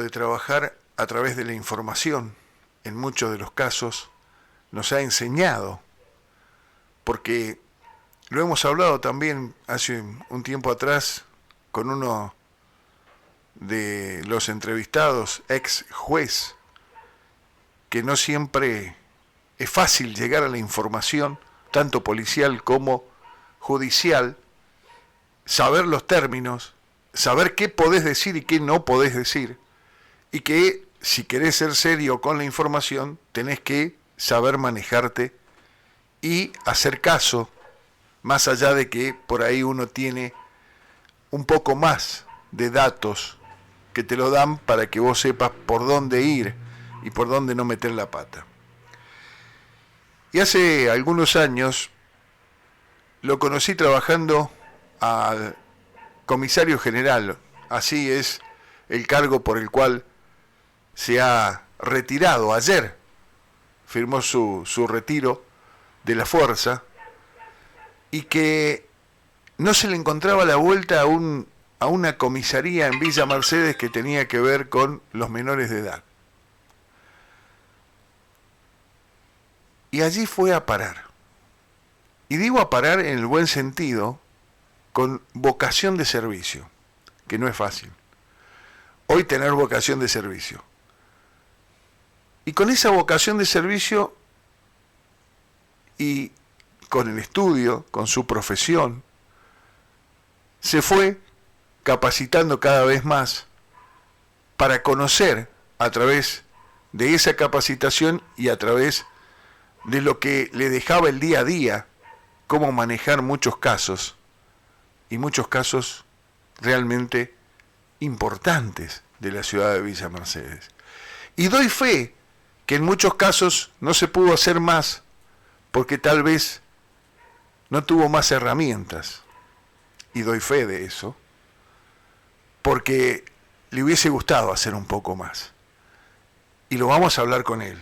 de trabajar a través de la información, en muchos de los casos, nos ha enseñado, porque lo hemos hablado también hace un tiempo atrás con uno de los entrevistados, ex juez, que no siempre es fácil llegar a la información, tanto policial como judicial, saber los términos, saber qué podés decir y qué no podés decir, y que si querés ser serio con la información, tenés que saber manejarte y hacer caso, más allá de que por ahí uno tiene un poco más de datos que te lo dan para que vos sepas por dónde ir y por dónde no meter la pata. Y hace algunos años lo conocí trabajando al comisario general, así es el cargo por el cual se ha retirado. Ayer firmó su retiro de la fuerza, y que no se le encontraba la vuelta a una comisaría en Villa Mercedes que tenía que ver con los menores de edad. Y allí fue a parar. Y digo a parar en el buen sentido, con vocación de servicio, que no es fácil. Hoy tener vocación de servicio. Y con esa vocación de servicio y con el estudio, con su profesión, se fue capacitando cada vez más para conocer a través de esa capacitación y a través de lo que le dejaba el día a día, cómo manejar muchos casos, y muchos casos realmente importantes de la ciudad de Villa Mercedes. Y doy fe que en muchos casos no se pudo hacer más porque tal vez no tuvo más herramientas. Y doy fe de eso, porque le hubiese gustado hacer un poco más. Y lo vamos a hablar con él.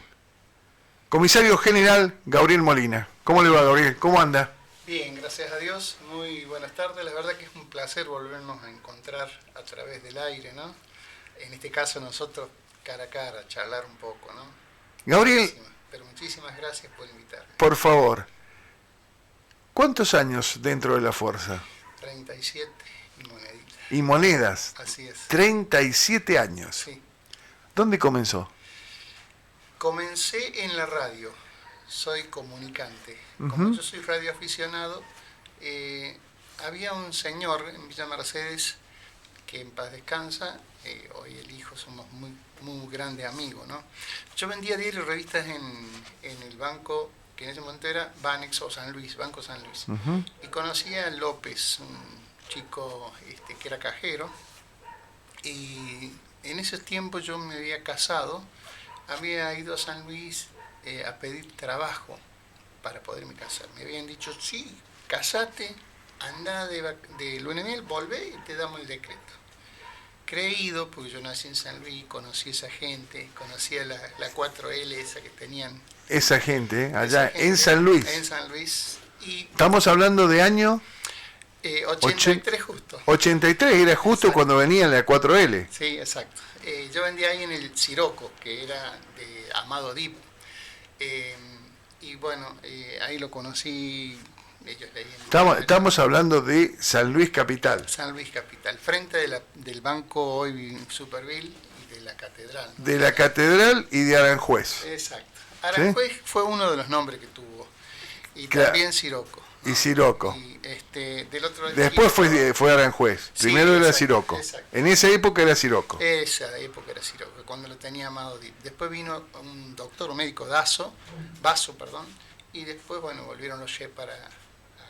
Comisario General Gabriel Molina. ¿Cómo le va, Gabriel? ¿Cómo anda? Bien, gracias a Dios. Muy buenas tardes. La verdad que es un placer volvernos a encontrar a través del aire, ¿no? En este caso nosotros cara a cara, charlar un poco, ¿no? Gabriel, muchísimas gracias por invitarme. Por favor, ¿cuántos años dentro de la fuerza? 37 y moneditas. Y monedas. Así es. 37 años. Sí. ¿Dónde comenzó? Comencé en la radio. Soy comunicante. Como yo soy radioaficionado, había un señor en Villa Mercedes, que en paz descansa, hoy el hijo, somos muy grandes amigos, ¿no? Yo vendía diario y revistas en el banco, que en ese momento era Banex o San Luis, Banco San Luis. Y conocí a López, un chico que era cajero, y en esos tiempos yo me había casado, había ido a San Luis a pedir trabajo para poderme casar. Me habían dicho, sí, casate, anda de luna de miel, volvé y te damos el decreto. Creído, porque yo nací en San Luis, conocí a esa gente, conocía la 4L esa que tenían. Esa gente, allá en San Luis. En San Luis. Y estamos hablando de año 83 justo. 83, era justo. Exacto. Cuando venía la 4L. Sí, exacto. Yo vendía ahí en el Siroco, que era de Amado Dip. Y bueno, ahí lo conocí. Ellos estamos hablando de San Luis Capital. San Luis Capital, frente del banco hoy Superville y de la Catedral, ¿no? De la Catedral y de Aranjuez. Exacto. Aranjuez, ¿sí? Fue uno de los nombres que tuvo. Y también Siroco, ¿no? Y Siroco. Y del otro después fue Aranjuez. Sí, primero era exacto, Siroco. Exacto. En esa época era Siroco. Esa época era Siroco, cuando lo tenía Amado Dip. Después vino un doctor, un médico, Vaso, y después, bueno, volvieron los Shepard a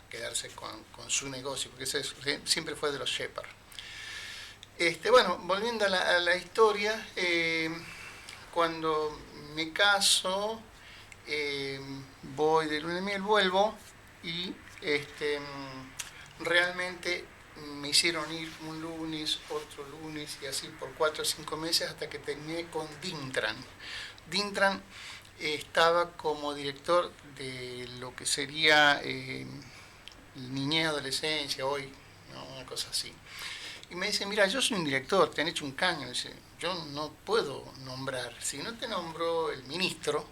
quedarse con su negocio, porque ese siempre fue de los Shepard. Bueno, volviendo a la historia, cuando me caso, voy de luna de miel, vuelvo, y realmente me hicieron ir un lunes, otro lunes, y así por 4 o 5 meses, hasta que terminé con Dintran. Dintran estaba como director de lo que sería niñez, adolescencia, hoy, ¿no? Una cosa así. Y me dice, mira, yo soy un director, te han hecho un caño. Dice, yo no puedo nombrar. Si no te nombró el ministro,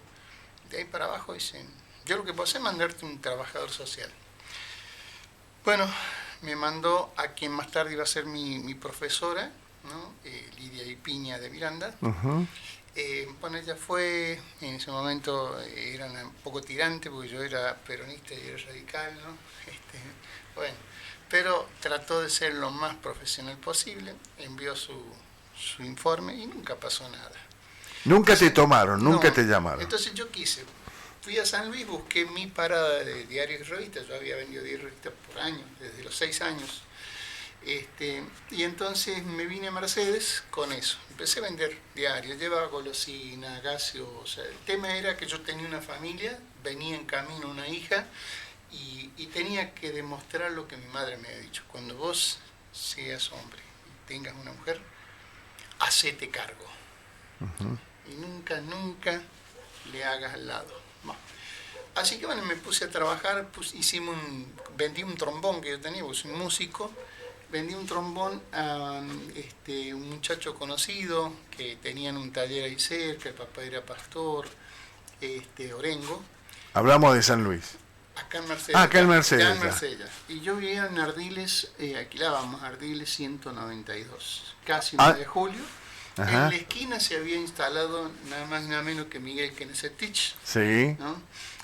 de ahí para abajo dicen, yo lo que puedo hacer es mandarte un trabajador social. Bueno, me mandó a quien más tarde iba a ser mi profesora, ¿no? Lidia Ipiña de Miranda. Bueno, ella fue, en ese momento era un poco tirante porque yo era peronista y era radical, ¿no? Bueno, pero trató de ser lo más profesional posible, envió su informe y nunca pasó nada. Nunca te tomaron, nunca No, te llamaron. Entonces yo fui a San Luis, busqué mi parada de diarios y revistas, yo había vendido diarios y revistas por años, desde los 6 años. Y entonces me vine a Mercedes con eso. Empecé a vender diarios, llevaba golosina, gaseosa. El tema era que yo tenía una familia, venía en camino una hija y tenía que demostrar lo que mi madre me había dicho. Cuando vos seas hombre y tengas una mujer, hacete cargo. Y nunca le hagas al lado. Bueno. Así que bueno, me puse a trabajar, vendí un trombón que yo tenía, porque soy músico. Vendí un trombón a un muchacho conocido que tenían un taller ahí cerca, el papá era pastor, Orengo. Hablamos de San Luis. Acá en Mercedes. Acá en Mercedes. Acá en Mercedes. Y yo vivía en Ardiles, alquilábamos Ardiles 192, casi 9 de julio. Ajá. En la esquina se había instalado nada más y nada menos que Miguel Knesetich. Sí. ¿No?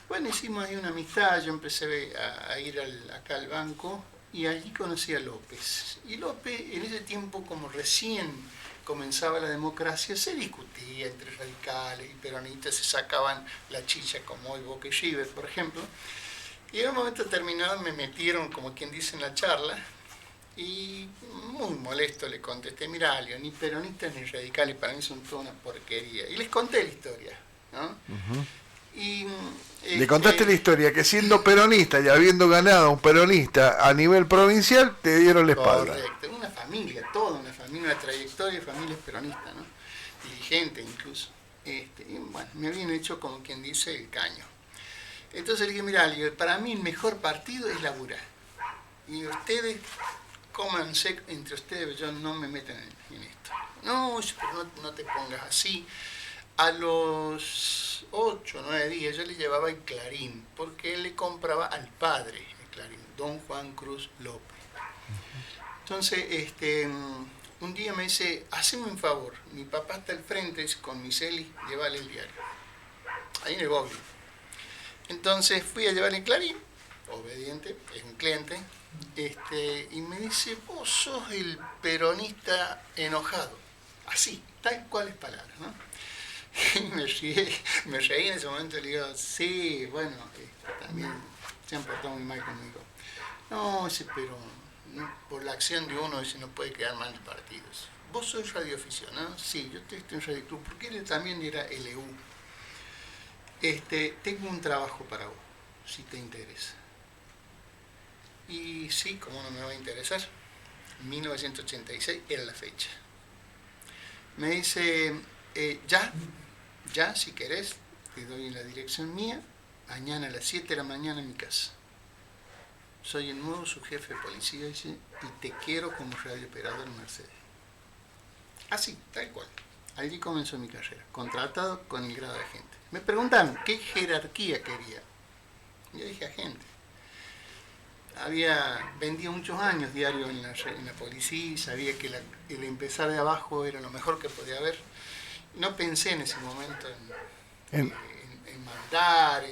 Bueno, hicimos ahí una amistad, yo empecé a ir acá al banco. Y allí conocí a López. Y López, en ese tiempo, como recién comenzaba la democracia, se discutía entre radicales y peronistas, se sacaban la chicha como hoy Boca y River, por ejemplo. Y en un momento determinado me metieron, como quien dice, en la charla, y muy molesto le contesté, mira, Alio, ni peronistas ni radicales, para mí son toda una porquería. Y les conté la historia, ¿no? Y, le contaste la historia, que siendo peronista y habiendo ganado a un peronista a nivel provincial, te dieron la espalda. Correcto, una familia, toda una familia, una trayectoria de familias peronistas, ¿no? Dirigente incluso. Y bueno, me habían hecho, como quien dice, el caño. Entonces le dije, mira, para mí el mejor partido es laburar. Y ustedes, cómanse entre ustedes, yo no me meto en esto. No, pero no te pongas así. A los 8 o 9 días yo le llevaba el Clarín, porque él le compraba al padre el Clarín, don Juan Cruz López. Entonces, un día me dice, haceme un favor, mi papá está al frente con mi celi, llévale el diario, ahí en el Bobby. Entonces fui a llevarle el Clarín, obediente, es un cliente, y me dice, vos sos el peronista enojado, así, tal cual es palabra, ¿no? Y me reí en ese momento y le digo, sí, bueno, también se han portado muy mal conmigo. No, pero no, por la acción de uno no puede quedar mal el partido. ¿Vos sois radioaficionado? Sí, yo estoy en Radio Club, porque él también era LU. Tengo un trabajo para vos, si te interesa. Y sí, ¿cómo no me va a interesar? 1986 era la fecha. Me dice, ya, si querés, te doy la dirección mía, mañana a las 7 de la mañana en mi casa. Soy el nuevo subjefe de policía, dice, y te quiero como radiooperador en Mercedes. Así, tal cual. Allí comenzó mi carrera, contratado con el grado de agente. Me preguntaron, ¿qué jerarquía quería? Yo dije, agente. Había vendido muchos años diario en la policía, sabía que el empezar de abajo era lo mejor que podía haber. No pensé en ese momento en mandar,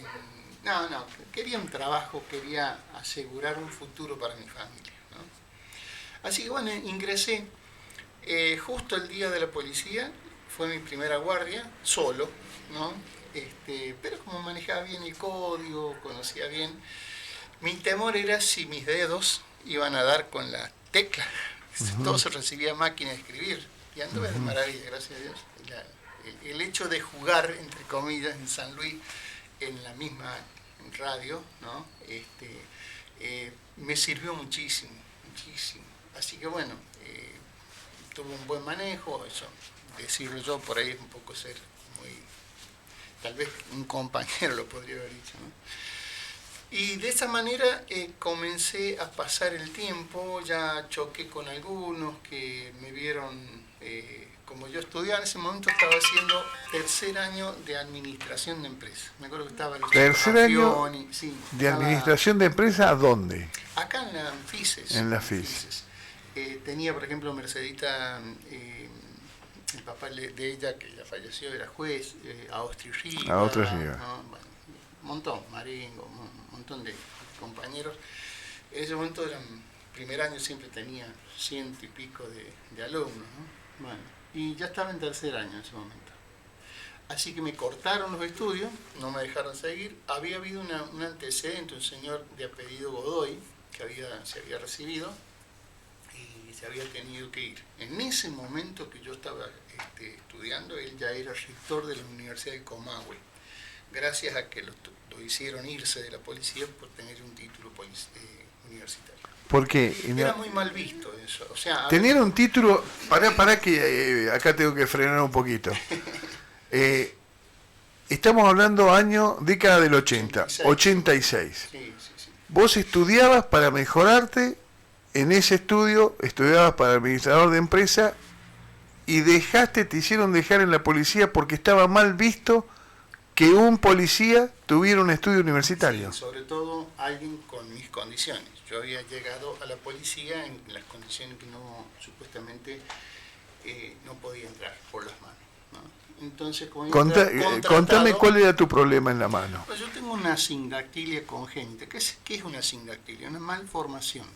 no, quería un trabajo, quería asegurar un futuro para mi familia, ¿no? Así que bueno, ingresé justo el día de la policía, fue mi primera guardia, solo, ¿no? Pero como manejaba bien el código, conocía bien, mi temor era si mis dedos iban a dar con la tecla. Todo se recibía máquina de escribir, y anduve de maravilla, gracias a Dios. El hecho de jugar, entre comillas, en San Luis, en la misma radio, ¿no? Me sirvió muchísimo. Así que bueno, tuve un buen manejo, eso, decirlo yo por ahí es un poco ser muy, tal vez un compañero lo podría haber dicho, ¿no? Y de esa manera comencé a pasar el tiempo, ya choqué con algunos que me vieron, como yo estudiaba en ese momento, estaba haciendo tercer año de administración de empresas. Me acuerdo que estaba en los ¿Tercer año sí, de administración de empresa a dónde? acá en la FICES. En la FICES. Tenía, por ejemplo, Mercedita, el papá de ella, que ya falleció, era juez, a Ostri Riva, A otros niveles. ¿no? Bueno, un montón, Marengo, un montón de compañeros. En ese momento, primer año siempre tenía 100 y pico de alumnos, ¿no? Bueno, y ya estaba en tercer año en ese momento. Así que me cortaron los estudios, no me dejaron seguir. Había habido un antecedente, un señor de apellido Godoy, que se había recibido y se había tenido que ir. En ese momento que yo estaba estudiando, él ya era rector de la Universidad de Comahue, gracias a que lo hicieron irse de la policía por tener un título universitario. ¿Por qué? Era muy mal visto eso. O sea, tener un título, para que acá tengo que frenar un poquito. Estamos hablando década del 80, 86. Sí. Vos estudiabas para mejorarte, en ese estudio estudiabas para administrador de empresa y te hicieron dejar en la policía porque estaba mal visto que un policía tuviera un estudio universitario. Sí, sobre todo alguien con mis condiciones. Yo había llegado a la policía en las condiciones que supuestamente no podía entrar por las manos, ¿no? Entonces, contame cuál era tu problema en la mano. Pues yo tengo una sindactilia congénita. ¿Qué es una sindactilia? Una malformación.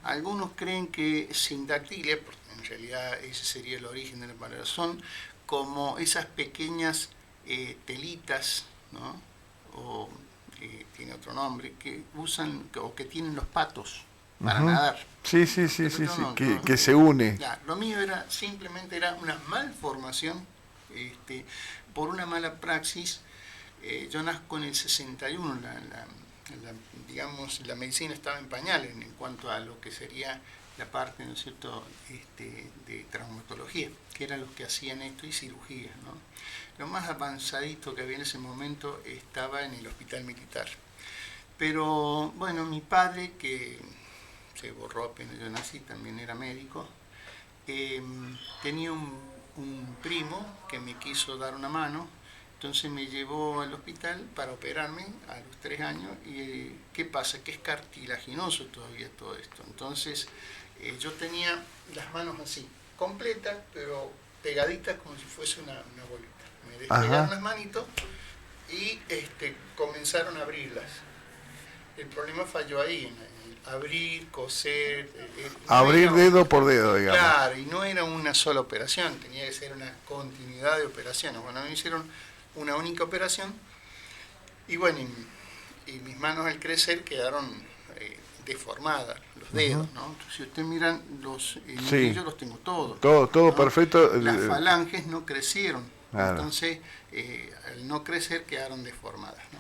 Algunos creen que sindactilia, porque en realidad ese sería el origen de la palabra, son como esas pequeñas telitas, ¿no? O tiene otro nombre, que usan o que tienen los patos para nadar. Sí, que se une. Lo mío simplemente era una malformación por una mala praxis. Yo nazco en el 61, digamos, la medicina estaba en pañales en cuanto a lo que sería la parte, ¿no es cierto?, de traumatología, que eran los que hacían esto, y cirugía, ¿no? Lo más avanzadito que había en ese momento estaba en el hospital militar. Pero, bueno, mi padre, que se borró apenas yo nací, también era médico, tenía un primo que me quiso dar una mano. Entonces me llevó al hospital para operarme a los 3 años y ¿qué pasa? Que es cartilaginoso todavía todo esto. Entonces yo tenía las manos así, completas, pero pegaditas como si fuese una bolita. Me despegaron las manitos y comenzaron a abrirlas. El problema falló ahí, en abrir, coser. Abrir dedo por dedo, digamos. Claro, y no era una sola operación, tenía que ser una continuidad de operaciones. Bueno, me hicieron una única operación y bueno, y mis manos al crecer quedaron deformadas, los dedos, ¿no? Entonces, si ustedes miran, los nudillos los tengo todos. Todo ¿no? perfecto. Las falanges no crecieron, claro. Entonces al no crecer quedaron deformadas, ¿no?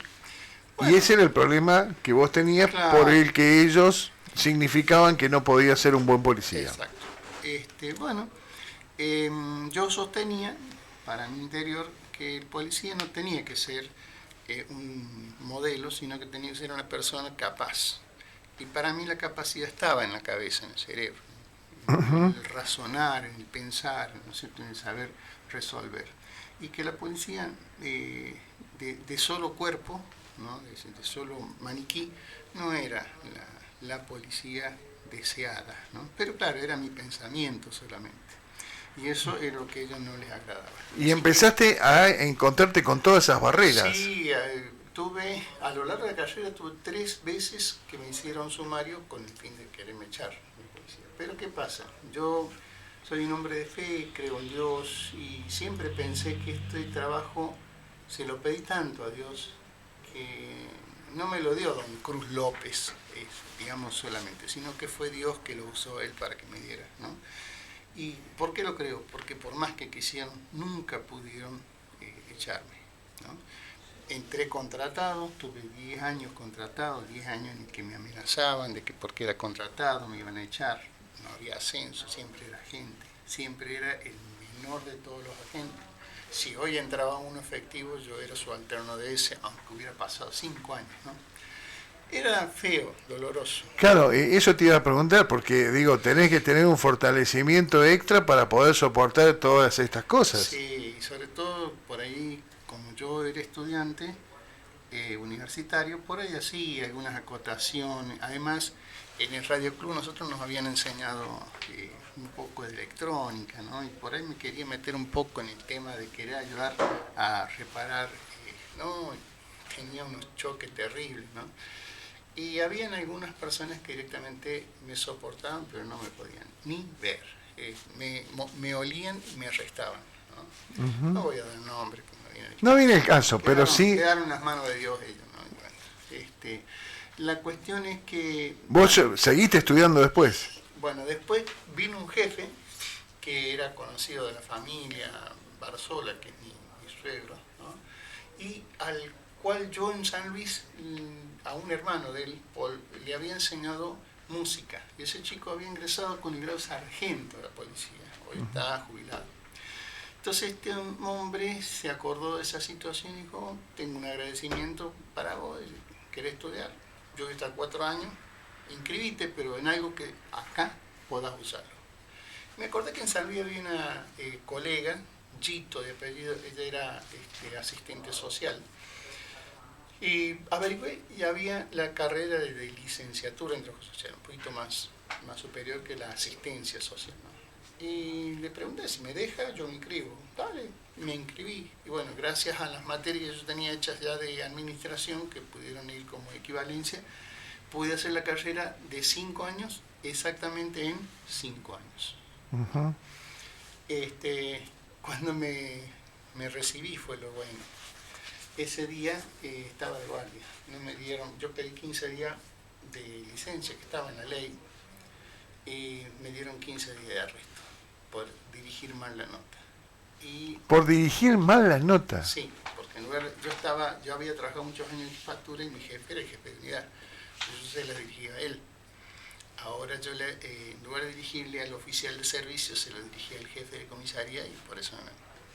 Bueno, y ese era el problema que vos tenías, claro, por el que ellos significaban que no podías ser un buen policía. Exacto. Bueno, yo sostenía para mi interior que el policía no tenía que ser un modelo, sino que tenía que ser una persona capaz. Y para mí la capacidad estaba en la cabeza, en el cerebro, en el razonar, en el pensar, ¿no es cierto?, en el saber resolver. Y que la policía de solo cuerpo, ¿no?, de solo maniquí, no era la policía deseada, ¿no? Pero claro, era mi pensamiento solamente. Y eso es lo que a ellos no les agradaba. Y empezaste a encontrarte con todas esas barreras. Sí, a lo largo de la carrera tuve 3 veces que me hicieron sumario con el fin de quererme echar de policía. Pero ¿qué pasa? Yo soy un hombre de fe, creo en Dios y siempre pensé que este trabajo se lo pedí tanto a Dios que no me lo dio don Cruz López, digamos solamente, sino que fue Dios que lo usó él para que me diera, ¿no? ¿Y por qué lo creo? Porque por más que quisieron, nunca pudieron echarme, ¿no? Entré contratado, tuve 10 años contratado, 10 años en que me amenazaban de que porque era contratado me iban a echar, no había ascenso, siempre era agente, siempre era el menor de todos los agentes. Si hoy entraba uno efectivo, yo era subalterno de ese, aunque hubiera pasado 5 años, ¿no? Era feo, doloroso. Claro, eso te iba a preguntar, porque digo, tenés que tener un fortalecimiento extra para poder soportar todas estas cosas. Sí, y sobre todo por ahí, como yo era estudiante universitario, por ahí así algunas acotaciones. Además, en el Radio Club nosotros nos habían enseñado un poco de electrónica, ¿no? Y por ahí me quería meter un poco en el tema de querer ayudar a reparar, ¿no? Tenía unos choques terribles, ¿no? Y habían algunas personas que directamente me soportaban, pero no me podían ni ver. Me olían y me arrestaban, ¿no? No voy a dar nombre. No viene el caso, pero sí... Quedaron en las manos de Dios ellos, ¿no? Y bueno, la cuestión es que... ¿Vos seguiste estudiando después? Bueno, después vino un jefe que era conocido de la familia Barzola, que es mi suegro, ¿no? Y al cual yo en San Luis, a un hermano de él, Paul, le había enseñado música. Y ese chico había ingresado con el grado sargento de la policía, hoy está jubilado. Entonces este hombre se acordó de esa situación y dijo, tengo un agradecimiento para vos, ¿querés estudiar? Yo voy a estar 4 años, inscribite, pero en algo que acá podás usarlo. Me acordé que en San Luis había una colega, Gito de apellido, ella era asistente social. Y averigüé y había la carrera de licenciatura en trabajo social, un poquito más superior que la asistencia social, ¿no? Y le pregunté si me deja, yo me inscribo. Dale, me inscribí. Y bueno, gracias a las materias que yo tenía hechas ya de administración, que pudieron ir como equivalencia, pude hacer la carrera de 5 años, exactamente en 5 años. Uh-huh. Cuando me recibí fue lo bueno. Ese día estaba de guardia. No me dieron, yo pedí 15 días de licencia, que estaba en la ley, y me dieron 15 días de arresto por dirigir mal la nota. Y, ¿por dirigir mal las notas? Sí, porque en lugar, yo había trabajado muchos años en factura y mi jefe era el jefe de unidad, yo se la dirigía a él. Ahora yo, en lugar de dirigirle al oficial de servicio, se lo dirigía al jefe de comisaría y por eso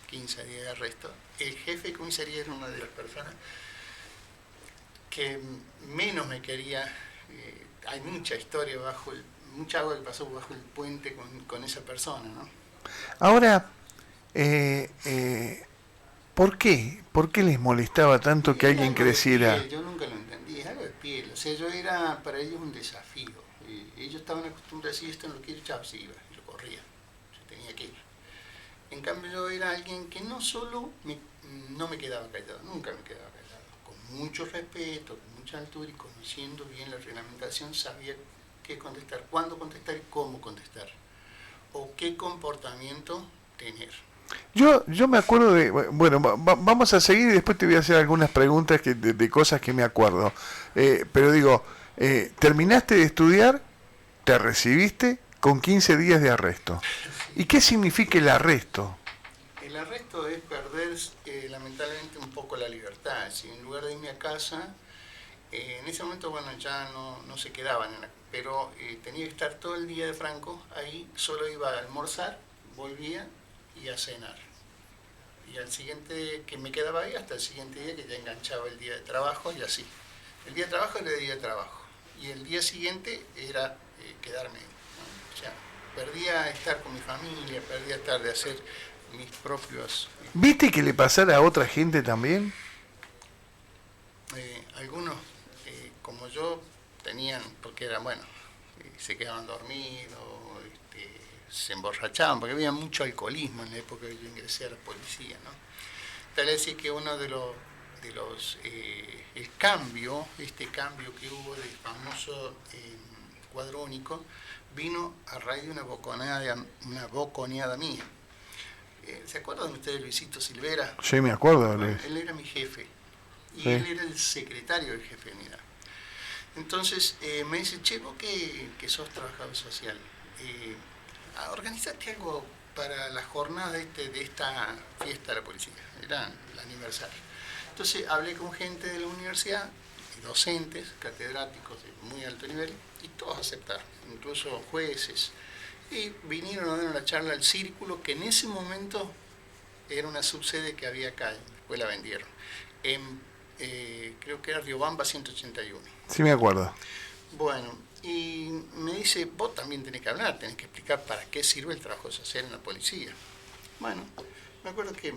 15 días de arresto. El jefe de comisaría era una de las personas que menos me quería. Hay mucha historia mucha agua que pasó bajo el puente con esa persona, ¿no? Ahora, ¿por qué? ¿Por qué les molestaba tanto que alguien creciera? Yo nunca lo entendí, es algo de piel. O sea, para ellos un desafío. Ellos estaban acostumbrados a decir, esto no lo quiero, chao, se iba, y lo corría. Se tenía que ir. En cambio, yo era alguien que no solo no me quedaba callado, nunca me quedaba callado. Con mucho respeto, con mucha altura y conociendo bien la reglamentación, sabía qué contestar, cuándo contestar y cómo contestar. O qué comportamiento tener. Yo me acuerdo de... Bueno, vamos a seguir y después te voy a hacer algunas preguntas de cosas que me acuerdo. Pero digo, terminaste de estudiar, te recibiste con 15 días de arresto. ¿Y qué significa el arresto? El arresto es perder lamentablemente un poco la libertad. Si en lugar de irme a casa, en ese momento bueno ya no se quedaban, pero tenía que estar todo el día de franco ahí, solo iba a almorzar, volvía y a cenar. Y al siguiente que me quedaba ahí hasta el siguiente día que ya enganchaba el día de trabajo y así. El día de trabajo era el día de trabajo y el día siguiente era quedarme, ¿no? O sea, perdía estar con mi familia, perdía estar de hacer mis propios... ¿Viste que le pasara a otra gente también? Algunos, como yo, tenían, porque eran, bueno, se quedaban dormidos, se emborrachaban, porque había mucho alcoholismo en la época que yo ingresé a la policía, ¿no? Tal es decir que uno de los el cambio, que hubo del famoso cuadro único, vino a raíz de una boconeada mía. ¿Se acuerdan ustedes de Luisito Silvera? Sí, me acuerdo. Bueno, él era mi jefe y sí. Él era el secretario del jefe de unidad. Entonces me dice, che, vos que sos trabajador social, organizaste algo para la jornada de esta fiesta de la policía, era el aniversario. Entonces hablé con gente de la universidad, docentes, catedráticos de muy alto nivel, y todos aceptaron, incluso jueces, y vinieron a dar una charla al Círculo, que en ese momento era una subsede que había acá, después la vendieron, en creo que era Riobamba 181. Sí, me acuerdo. Bueno, y me dice, vos también tenés que hablar, tenés que explicar para qué sirve el trabajo social en la policía. Bueno, me acuerdo que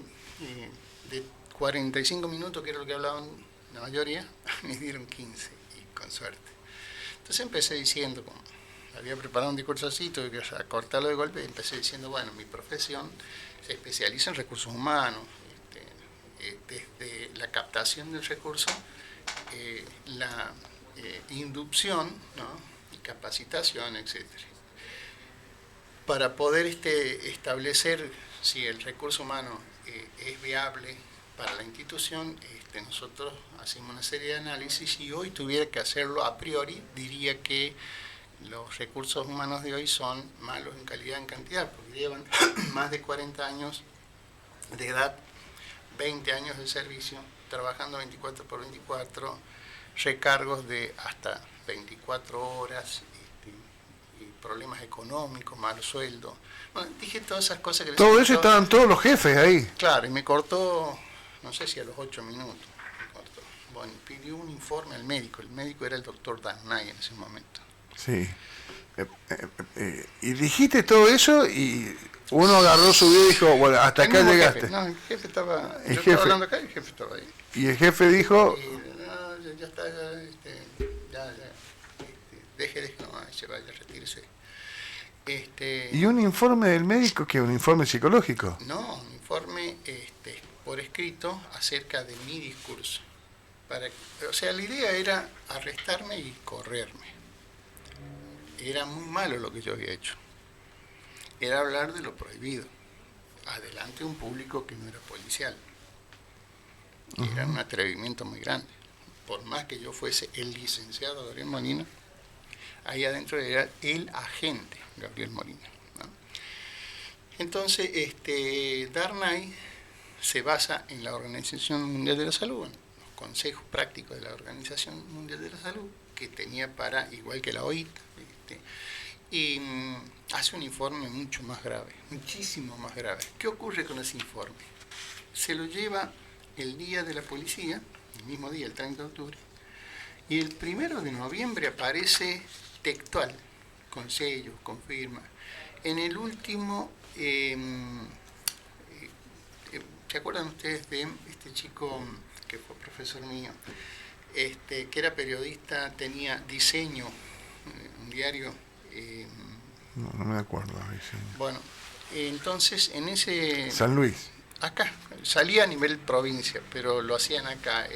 de 45 minutos, que era lo que hablaban la mayoría, me dieron 15, y con suerte. Entonces empecé diciendo, como había preparado un discurso así, tuve que acortarlo de golpe, y empecé diciendo, bueno, mi profesión se especializa en recursos humanos, desde la captación del recurso, la inducción, ¿no?, y capacitación, etcétera, para poder establecer si el recurso humano es viable para la institución. Nosotros hacemos una serie de análisis, y hoy tuviera que hacerlo a priori, diría que los recursos humanos de hoy son malos en calidad, en cantidad, porque llevan más de 40 años de edad, 20 años de servicio, trabajando 24 por 24, recargos de hasta 24 horas, y problemas económicos, mal sueldo. Bueno, dije todas esas cosas que... Todo eso estaban todos los jefes ahí. Claro, y me cortó, no sé si a los 8 minutos. Me cortó. Bueno, pidió un informe al médico. El médico era el doctor Darnay en ese momento. Sí. Y dijiste todo eso y uno agarró su vida y dijo, bueno, hasta acá llegaste. Jefe. No, el jefe estaba... El yo jefe. estaba hablando acá y el jefe estaba ahí. Y el jefe dijo... No, ya está, ya. Deje nomás, se vaya, retírese. ¿Y un informe del médico que un informe psicológico? No, un informe por escrito acerca de mi discurso. O sea, la idea era arrestarme y correrme. Era muy malo lo que yo había hecho. Era hablar de lo prohibido, adelante de un público que no era policial. Era un atrevimiento muy grande. Por más que yo fuese el licenciado Gabriel Molina, ahí adentro era el agente Gabriel Molina, ¿no? Entonces, Darnay se basa en la Organización Mundial de la Salud, en los consejos prácticos de la Organización Mundial de la Salud, que tenía igual que la OIT, y hace un informe mucho más grave, muchísimo más grave. ¿Qué ocurre con ese informe? Se lo lleva el día de la policía, el mismo día, el 30 de octubre, y el 1 de noviembre aparece textual, con sellos, con firma. En el último, ¿se acuerdan ustedes de este chico que fue profesor mío, que era periodista, tenía Diseño, un diario? No me acuerdo. Bueno, entonces en ese... San Luis. Acá, salía a nivel provincia, pero lo hacían acá.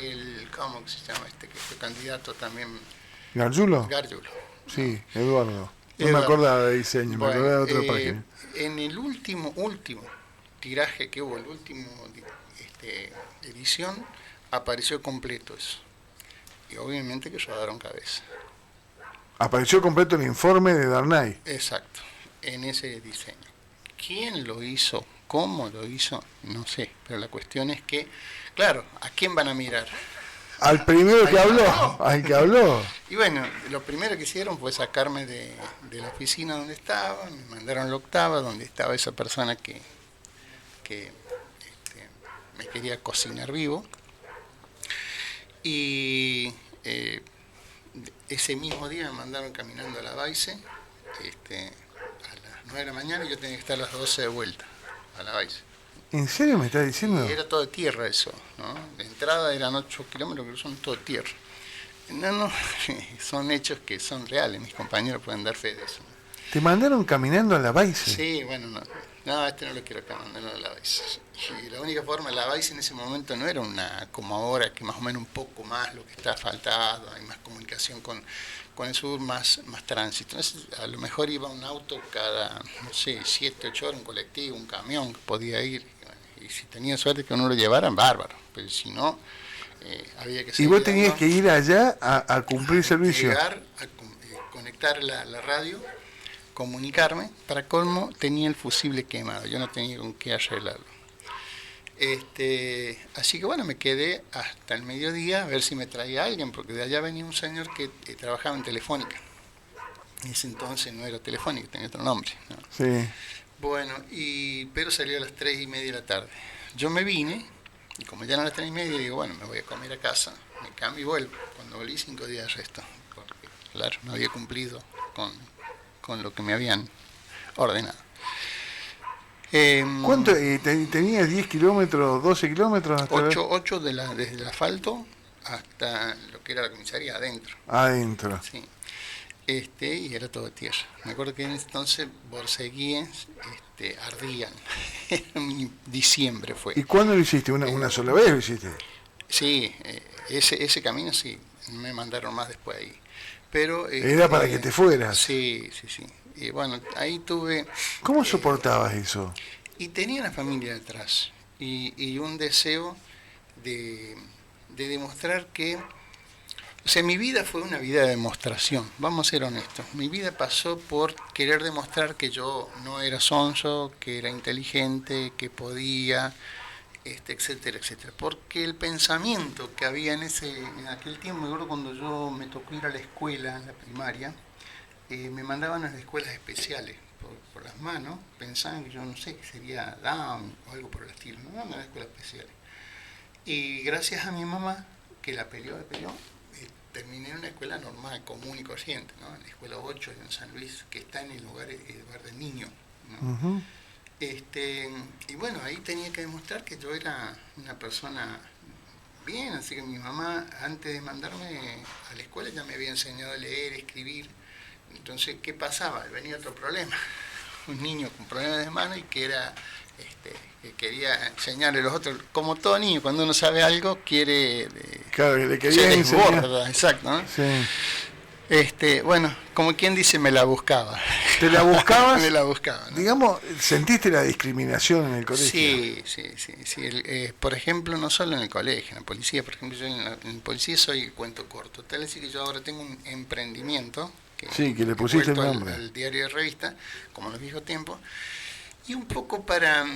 ¿Cómo se llama que fue candidato también? ¿Gargiulo? Gargiulo. Sí, no. Eduardo. No me acordaba de Diseño, bueno, me acordaba de otra página. En el último tiraje que hubo, el último edición, apareció completo eso. Y obviamente que rodaron cabeza. Apareció completo el informe de Darnay. Exacto, en ese diseño. ¿Quién lo hizo? ¿Cómo lo hizo? No sé, pero la cuestión es que, claro, ¿a quién van a mirar? Al primero que habló, al que habló. Y bueno, lo primero que hicieron fue sacarme de la oficina donde estaba, me mandaron a la octava, donde estaba esa persona que me quería cocinar vivo. Y ese mismo día me mandaron caminando a la Baice, a las 9 de la mañana, y yo tenía que estar a las 12 de vuelta a la Baice. ¿En serio me estás diciendo? Y era todo de tierra eso, ¿no? De entrada eran 8 kilómetros, pero son todo tierra. No, son hechos que son reales, mis compañeros pueden dar fe de eso. ¿Te mandaron caminando a la Baice? Sí, bueno, no lo quiero acá, mandarlo a la Baice. Y la única forma, la Baice en ese momento no era como ahora, que más o menos un poco más lo que está asfaltado, hay más comunicación con el sur, más tránsito. Entonces, a lo mejor iba un auto cada, no sé, 7, 8 horas, un colectivo, un camión que podía ir. Y si tenía suerte que uno lo llevaran, bárbaro. Pero si no, había que seguir. ¿Y vos tenías que ir allá a cumplir servicio? Llegar, conectar la radio, comunicarme. Para colmo, tenía el fusible quemado. Yo no tenía con qué arreglarlo. Así que bueno, me quedé hasta el mediodía a ver si me traía alguien, porque de allá venía un señor que trabajaba en Telefónica. En ese entonces no era Telefónica, tenía otro nombre, ¿no? Sí. Bueno, pero salió a las 3:30 de la tarde. Yo me vine, Y como ya eran las 3:30, digo, bueno, me voy a comer a casa, me cambio y vuelvo. Cuando volví, 5 días de arresto, porque, claro, no había cumplido con lo que me habían ordenado. ¿Cuánto? ¿Tenías 10 kilómetros, 12 kilómetros? Hasta 8 desde el asfalto hasta lo que era la comisaría, adentro. adentro. Sí. Y era todo tierra. Me acuerdo que en ese entonces borceguíes ardían. En diciembre fue. ¿Y cuándo lo hiciste? ¿Una sola vez lo hiciste? Sí, ese camino sí, me mandaron más después ahí. Pero Era para que te fueras. Sí. Y bueno, ahí tuve... ¿Cómo soportabas eso? Y tenía una familia detrás y un deseo de demostrar que... O sea, mi vida fue una vida de demostración, vamos a ser honestos. Mi vida pasó por querer demostrar que yo no era sonso, que era inteligente, que podía, etcétera, etcétera. Porque el pensamiento que había en aquel tiempo, me acuerdo cuando yo me tocó ir a la escuela, en la primaria, me mandaban a las escuelas especiales por las manos, pensaban que yo no sé, que sería Down o algo por el estilo, no, a las escuelas especiales. Y gracias a mi mamá, que la peleó, terminé en una escuela normal, común y corriente, ¿no? En la escuela 8 en San Luis, que está en el lugar del niño, ¿no? Uh-huh. Y bueno, ahí tenía que demostrar que yo era una persona bien, así que mi mamá, antes de mandarme a la escuela, ya me había enseñado a leer, escribir. Entonces, ¿qué pasaba? Venía otro problema. Un niño con problemas de mano y que era... que quería enseñarle a los otros, como todo niño, cuando uno sabe algo, quiere... Claro, que le se quería enseñar. desborda, exacto, ¿no? Sí. Bueno, como quien dice, me la buscaba. ¿Te la buscabas? Me la buscaba, ¿no? Digamos, ¿sentiste la discriminación en el colegio? Sí. Por ejemplo, no solo en el colegio, en la policía, por ejemplo, yo en la policía soy cuento corto. Tal es que yo ahora tengo un emprendimiento que le pusiste el nombre al diario de revista, como en los viejos tiempos, y un poco para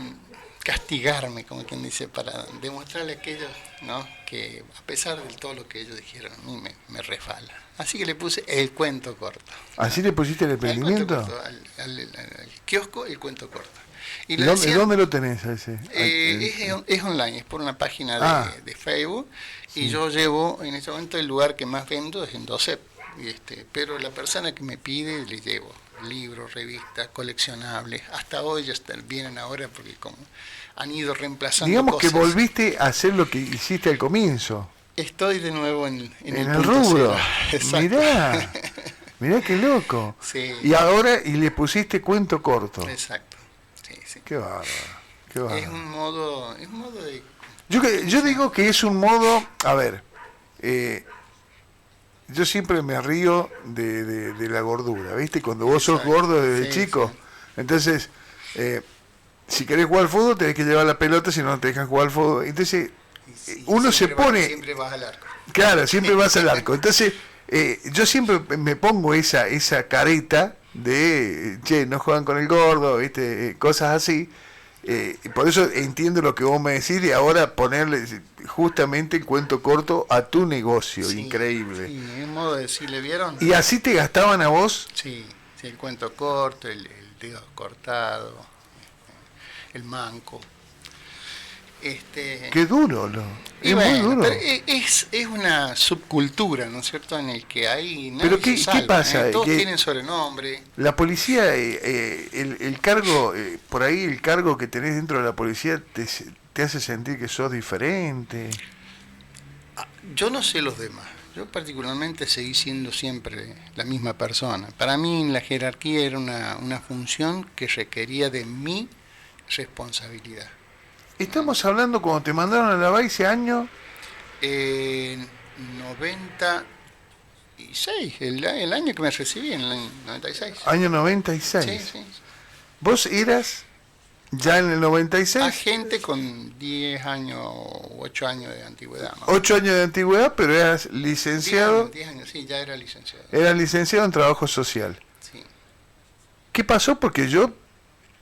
castigarme, como quien dice, para demostrarle a aquellos, ¿no?, que a pesar de todo lo que ellos dijeron, a mí me resbala. Así que le puse el cuento corto. ¿Así le pusiste el emprendimiento? Al kiosco, el cuento corto. Y ¿Dónde lo tenés ese? Es online, es por una página de Facebook, sí. Y yo llevo, en este momento el lugar que más vendo es en Docep, pero la persona que me pide le llevo libros, revistas, coleccionables. Hasta hoy ya vienen ahora porque como han ido reemplazando digamos cosas. Que volviste a hacer lo que hiciste al comienzo. Estoy de nuevo en el rubro. Mirá qué loco. Sí. Y ahora le pusiste cuento corto. Exacto. Sí. Qué bárbaro. Es un modo de... Yo digo que es un modo, a ver, yo siempre me río de la gordura, ¿viste? Cuando vos sos gordo desde chico, sí. Entonces, si querés jugar al fútbol tenés que llevar la pelota, si no te dejan jugar al fútbol. Entonces, uno se pone... Siempre vas al arco. Claro, siempre vas al arco. Entonces, yo siempre me pongo esa careta de, che, no juegan con el gordo, ¿viste? Cosas así. Por eso entiendo lo que vos me decís de ahora ponerle justamente el cuento corto a tu negocio, sí, increíble. Sí, es modo de decirle, ¿vieron? ¿Y así te gastaban a vos? Sí, el cuento corto, el dedo cortado, el manco. Qué duro, ¿no? Es muy duro. Pero es una subcultura, ¿no es cierto?, en el que hay... ¿Pero qué pasa? Todos tienen sobrenombre. La policía, el cargo, por ahí el cargo que tenés dentro de la policía te hace sentir que sos diferente. Yo no sé los demás. Yo particularmente seguí siendo siempre la misma persona. Para mí la jerarquía era una función que requería de mi responsabilidad. Estamos hablando cuando te mandaron a la base año... 96, el año que me recibí, en el 96. Año 96. Sí. ¿Vos eras ya en el 96? Agente con 10 años o 8 años de antigüedad. ¿No? 8 años de antigüedad, pero eras licenciado. 10 años, sí, ya era licenciado. Eras licenciado en trabajo social. Sí. ¿Qué pasó? Porque yo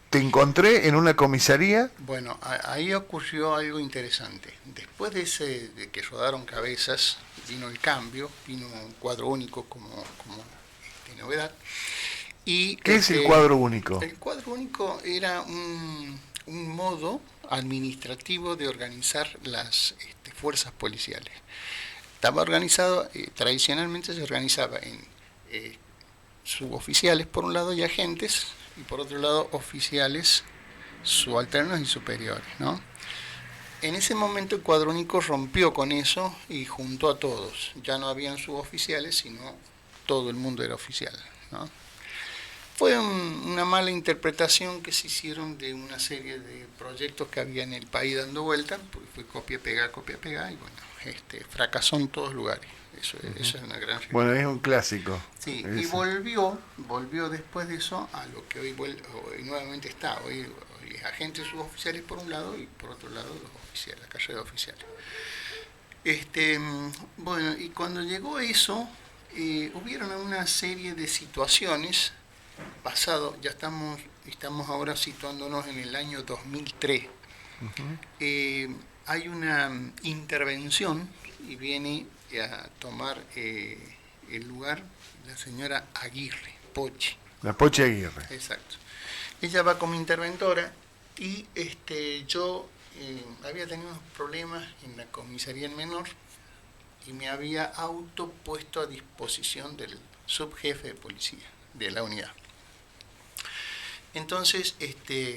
te encontré en una comisaría. Bueno, ahí ocurrió algo interesante. Después de que rodaron cabezas, vino el cambio, vino un cuadro único como novedad. Y ¿Qué es el cuadro único? El cuadro único era un modo administrativo de organizar las fuerzas policiales. Estaba organizado, tradicionalmente se organizaba en suboficiales por un lado y agentes, y por otro lado oficiales, subalternos y superiores, ¿no? En ese momento el Cuadro Único rompió con eso y juntó a todos. Ya no habían suboficiales, sino todo el mundo era oficial, ¿no? Fue una mala interpretación que se hicieron de una serie de proyectos que había en el país dando vueltas, porque fue copia, pega, y bueno, fracasó en todos lugares. Eso es una gran realidad. Bueno, es un clásico. Sí, Ese. y volvió después de eso a lo que hoy nuevamente está. Hoy agentes suboficiales por un lado y por otro lado los oficiales, la carrera de oficiales. Bueno, y cuando llegó eso, hubieron una serie de situaciones pasado, ya estamos ahora situándonos en el año 2003. Hay una intervención y viene a tomar el lugar la señora Aguirre, Pochi. La Pochi Aguirre. Exacto. Ella va como interventora y yo había tenido unos problemas en la comisaría en Menor y me había autopuesto a disposición del subjefe de policía de la unidad. Entonces,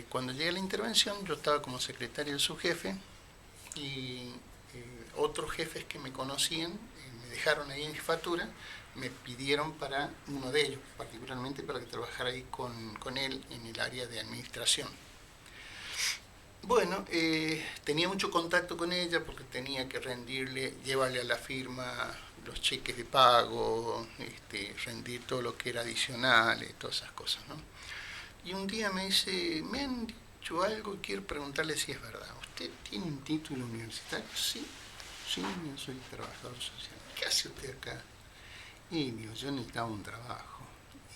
cuando llegué a la intervención, yo estaba como secretario del subjefe y otros jefes que me conocían me dejaron ahí en jefatura, me pidieron para uno de ellos, particularmente para que trabajara ahí con él en el área de administración. Bueno, tenía mucho contacto con ella porque tenía que llevarle a la firma los cheques de pago, rendir todo lo que era adicional, todas esas cosas, ¿no? Y un día me dice, me han dicho algo y quiero preguntarle si es verdad. ¿Usted tiene un título universitario? Sí, yo soy trabajador social. ¿Qué hace usted acá? Y digo, yo necesitaba un trabajo.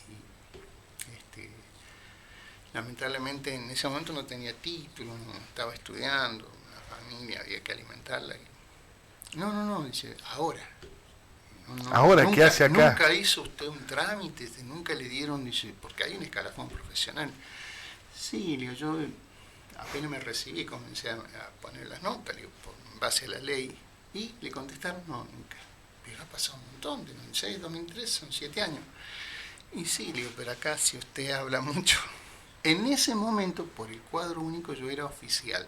Y, lamentablemente en ese momento no tenía título, no estaba estudiando, una familia, había que alimentarla. No, dice, ahora. ¿Ahora qué hace acá? Nunca hizo usted un trámite, nunca le dieron, dice, porque hay un escalafón profesional. Sí, le digo, yo apenas me recibí, comencé a poner las notas, digo, en base a la ley, y le contestaron, no, nunca. Pero ha pasado un montón, de 2006, 2003, son 7 años. Y sí, le digo, pero acá si usted habla mucho. En ese momento, por el Cuadro Único, yo era oficial.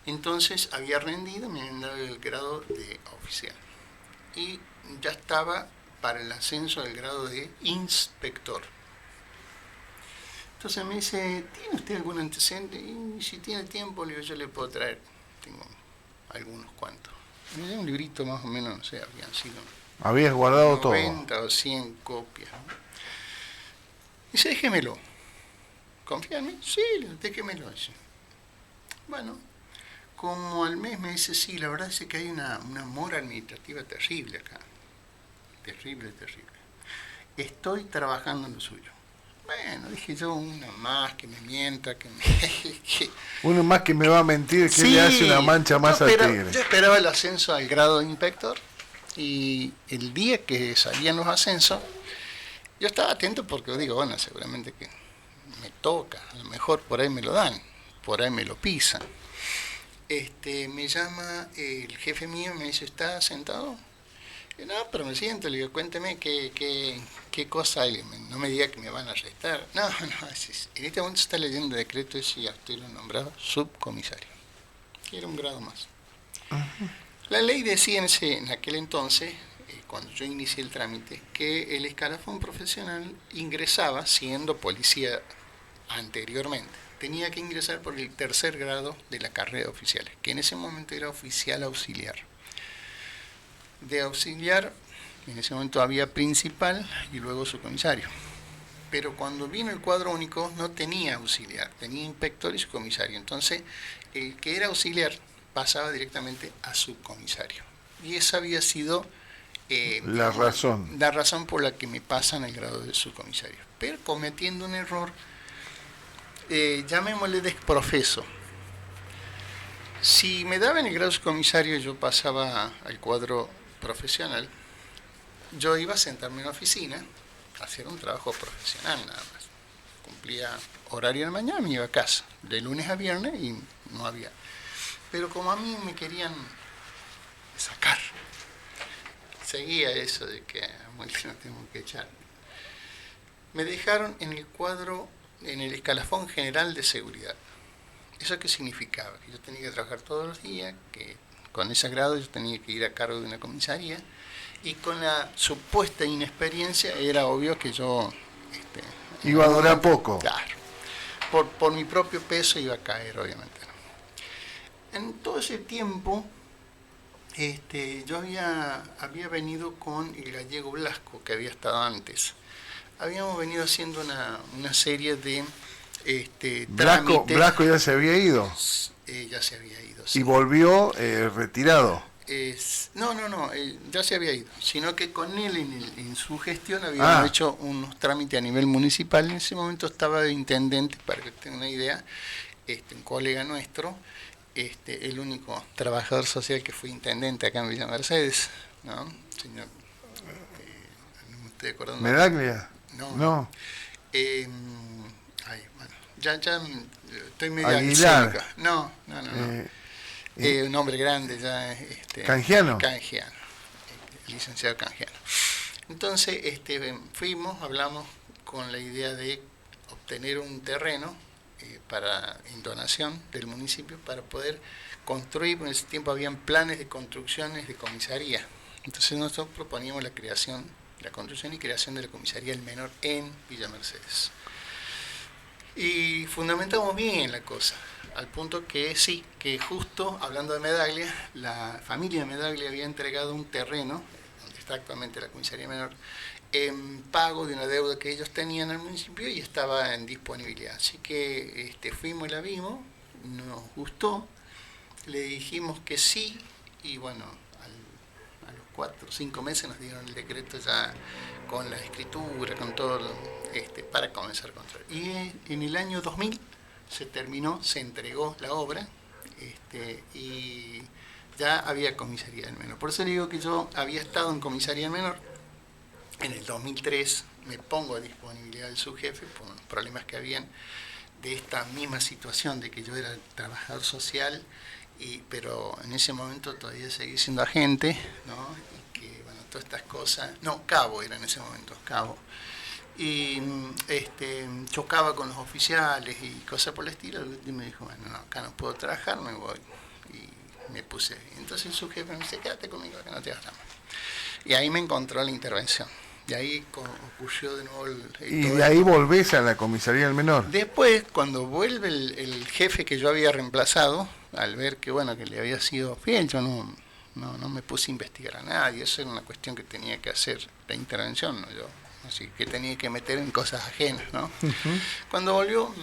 Entonces había rendido, me habían dado el grado de oficial. Y ya estaba para el ascenso del grado de inspector. Entonces me dice, ¿tiene usted algún antecedente? Y si tiene tiempo, le digo, yo le puedo traer. Tengo algunos cuantos. Me dio un librito más o menos, no sé, habían sido Habías guardado 90 todo. o 100 copias. Dice, déjemelo. ¿Confía en mí? Sí, déjemelo. Dice. Bueno, como al mes me dice, sí, la verdad es que hay una mora administrativa terrible acá. Terrible. Estoy trabajando en lo suyo. Bueno, dije yo, una más que me mienta, Uno más que me va a mentir, que sí, le hace una mancha más al tigre. Yo esperaba el ascenso al grado de inspector y el día que salían los ascensos, yo estaba atento porque digo, bueno, seguramente que me toca, a lo mejor por ahí me lo dan, por ahí me lo pisan. Me llama el jefe mío y me dice, ¿está sentado? Y no, pero me siento, le digo, cuénteme qué cosa hay, no me diga que me van a arrestar. No, en este momento se está leyendo el decreto ese y a usted lo nombraba subcomisario, que era un grado más. Uh-huh. La ley decía en aquel entonces, cuando yo inicié el trámite, que el escalafón profesional ingresaba siendo policía anteriormente. Tenía que ingresar por el 3er grado de la carrera de oficiales, que en ese momento era oficial auxiliar. De auxiliar, en ese momento había principal y luego subcomisario. Pero cuando vino el Cuadro Único no tenía auxiliar, tenía inspector y subcomisario. Entonces, el que era auxiliar pasaba directamente a subcomisario. Y esa había sido la razón por la que me pasan el grado de subcomisario. Pero cometiendo un error, llamémosle desprofeso. Si me daban el grado de subcomisario, yo pasaba al cuadro profesional, yo iba a sentarme en la oficina a hacer un trabajo profesional nada más. Cumplía horario de la mañana, me iba a casa, de lunes a viernes, y no había. Pero como a mí me querían sacar, seguía eso de que a Molina no tengo que echar. Me dejaron en el cuadro, en el escalafón general de seguridad. ¿Eso qué significaba? Que yo tenía que trabajar todos los días, que con ese grado yo tenía que ir a cargo de una comisaría, y con la supuesta inexperiencia era obvio que yo... iba a durar poco. Claro. Por mi propio peso iba a caer, obviamente. En todo ese tiempo, yo había venido con el gallego Blasco, que había estado antes. Habíamos venido haciendo una serie de trámites. Blasco ya se había ido. Ya se había ido. Sí. Y volvió retirado. No, ya se había ido, sino que con él en su gestión habíamos hecho unos trámites a nivel municipal. En ese momento estaba de intendente, para que tengan una idea, un colega nuestro, el único trabajador social que fue intendente acá en Villa Mercedes, ¿no? Señor, no me estoy acordando. ¿Medaglia? No. Bueno, ya estoy medio Aguilar. alcohólico. No. Un hombre grande ya. ¿Canjiano? Canjiano, licenciado Canjiano. Entonces hablamos con la idea de obtener un terreno en donación del municipio para poder construir. En ese tiempo habían planes de construcciones de comisaría. Entonces nosotros proponíamos la construcción y creación de la comisaría El Menor en Villa Mercedes. Y fundamentamos bien la cosa, al punto que sí, que justo hablando de Medaglia, la familia de Medaglia había entregado un terreno, donde está actualmente la comisaría menor, en pago de una deuda que ellos tenían al municipio y estaba en disponibilidad. Así que fuimos y la vimos, nos gustó, le dijimos que sí, y bueno, a los 4 o 5 meses nos dieron el decreto ya con la escritura, con todo para comenzar a construir. Y en el año 2000 se entregó la obra, y ya había comisaría del menor. Por eso le digo que yo había estado en comisaría del menor. En el 2003 me pongo a disponibilidad del subjefe por los problemas que habían de esta misma situación, de que yo era trabajador social, pero en ese momento todavía seguí siendo agente, ¿no? Y que, bueno, todas estas cosas... No, cabo era en ese momento, cabo. Y chocaba con los oficiales y cosas por el estilo, y me dijo, bueno, no, acá no puedo trabajar, me voy. Y me puse. Entonces su jefe me dice, quédate conmigo, acá no te hagas nada. Y ahí me encontró la intervención. Y ahí ocurrió de nuevo y de ahí volvés a la comisaría del menor. Después, cuando vuelve el jefe que yo había reemplazado, al ver que bueno, que le había sido fiel, yo no me puse a investigar a nadie, eso era una cuestión que tenía que hacer la intervención, ¿no? Yo, así que tenía que meter en cosas ajenas, ¿no? Uh-huh. Cuando volvió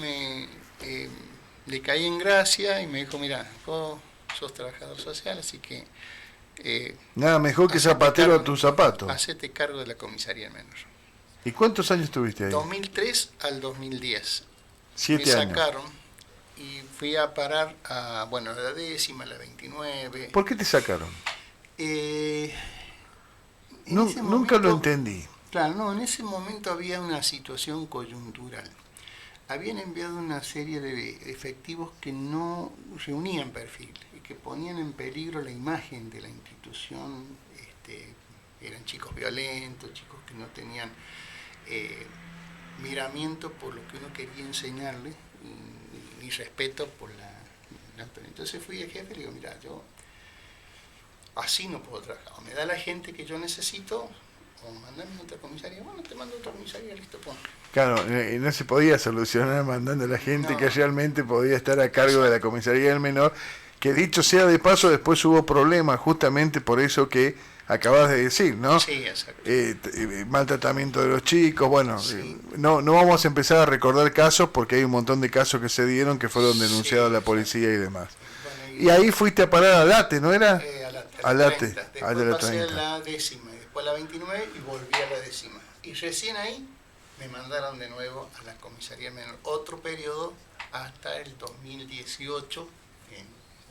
le caí en gracia y me dijo, mira, vos sos trabajador social, así que nada mejor que zapatero a tus zapatos. Hacete cargo de la comisaría menor. ¿Y cuántos años estuviste ahí? 2003 al 2010. 7 años. Me sacaron y fui a parar a la 10ª, la 29. ¿Por qué te sacaron? Nunca lo entendí. Claro, no, en ese momento había una situación coyuntural. Habían enviado una serie de efectivos que no reunían perfil y que ponían en peligro la imagen de la institución. Eran chicos violentos, chicos que no tenían miramiento por lo que uno quería enseñarle, ni respeto por la... Entonces fui al jefe y le digo, mira, yo así no puedo trabajar. O me da la gente que yo necesito, o mandame a otra comisaría. Bueno, te mando a otra comisaría, listo, pon. Claro, no se podía solucionar mandando a la gente que realmente podía estar a cargo de la comisaría del menor, que dicho sea de paso, después hubo problemas justamente por eso que acabas de decir, ¿no? Sí, exacto. Maltratamiento de los chicos, bueno, sí. No vamos a empezar a recordar casos porque hay un montón de casos que se dieron que fueron denunciados a la policía y demás. Bueno, y ahí fuiste a parar a Late, ¿no era? A Late. Después pasé a la 10ª, después a la 29 y volví a la 10ª. Y recién ahí me mandaron de nuevo a la comisaría menor. Otro periodo hasta el 2018, en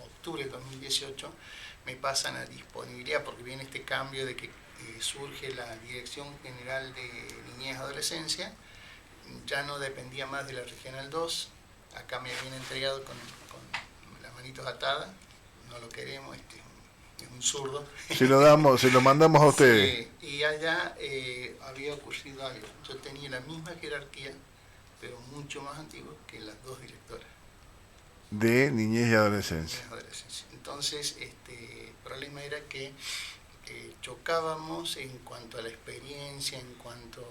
octubre del 2018, me pasan a disponibilidad porque viene este cambio de que surge la Dirección General de Niñez y Adolescencia, ya no dependía más de la Regional 2, acá me habían entregado con las manitos atadas, no lo queremos, es un zurdo. Se lo mandamos a ustedes. Sí, y allá había ocurrido algo, yo tenía la misma jerarquía, pero mucho más antigua que las dos directoras. De niñez y adolescencia. Entonces, el problema era que chocábamos en cuanto a la experiencia, en cuanto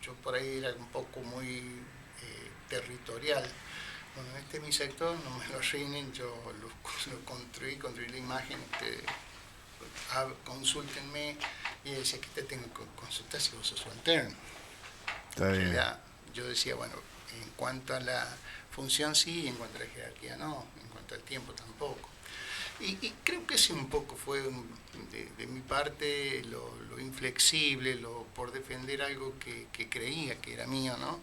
yo por ahí era un poco muy territorial. Bueno, este es mi sector, no me lo arruinen, yo lo construí la imagen, consúltenme, y decía que te tengo que consultar si vos sos subalterno. Está bien. Yo decía, bueno, en cuanto a la función sí, en cuanto a la jerarquía no, en cuanto al tiempo tampoco. Y creo que ese un poco fue de mi parte lo inflexible, por defender algo que creía que era mío, ¿no?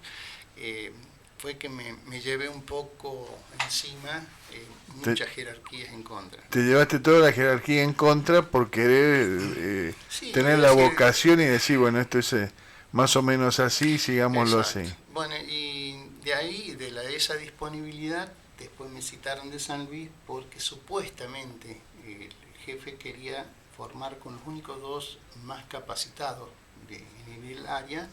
Fue que me llevé un poco encima muchas jerarquías en contra. Te llevaste toda la jerarquía en contra por querer sí, tener la vocación y decir, bueno, esto es más o menos así, sigámoslo así. Bueno, y de ahí, de esa disponibilidad, después me citaron de San Luis porque supuestamente el jefe quería formar con los únicos dos más capacitados en el área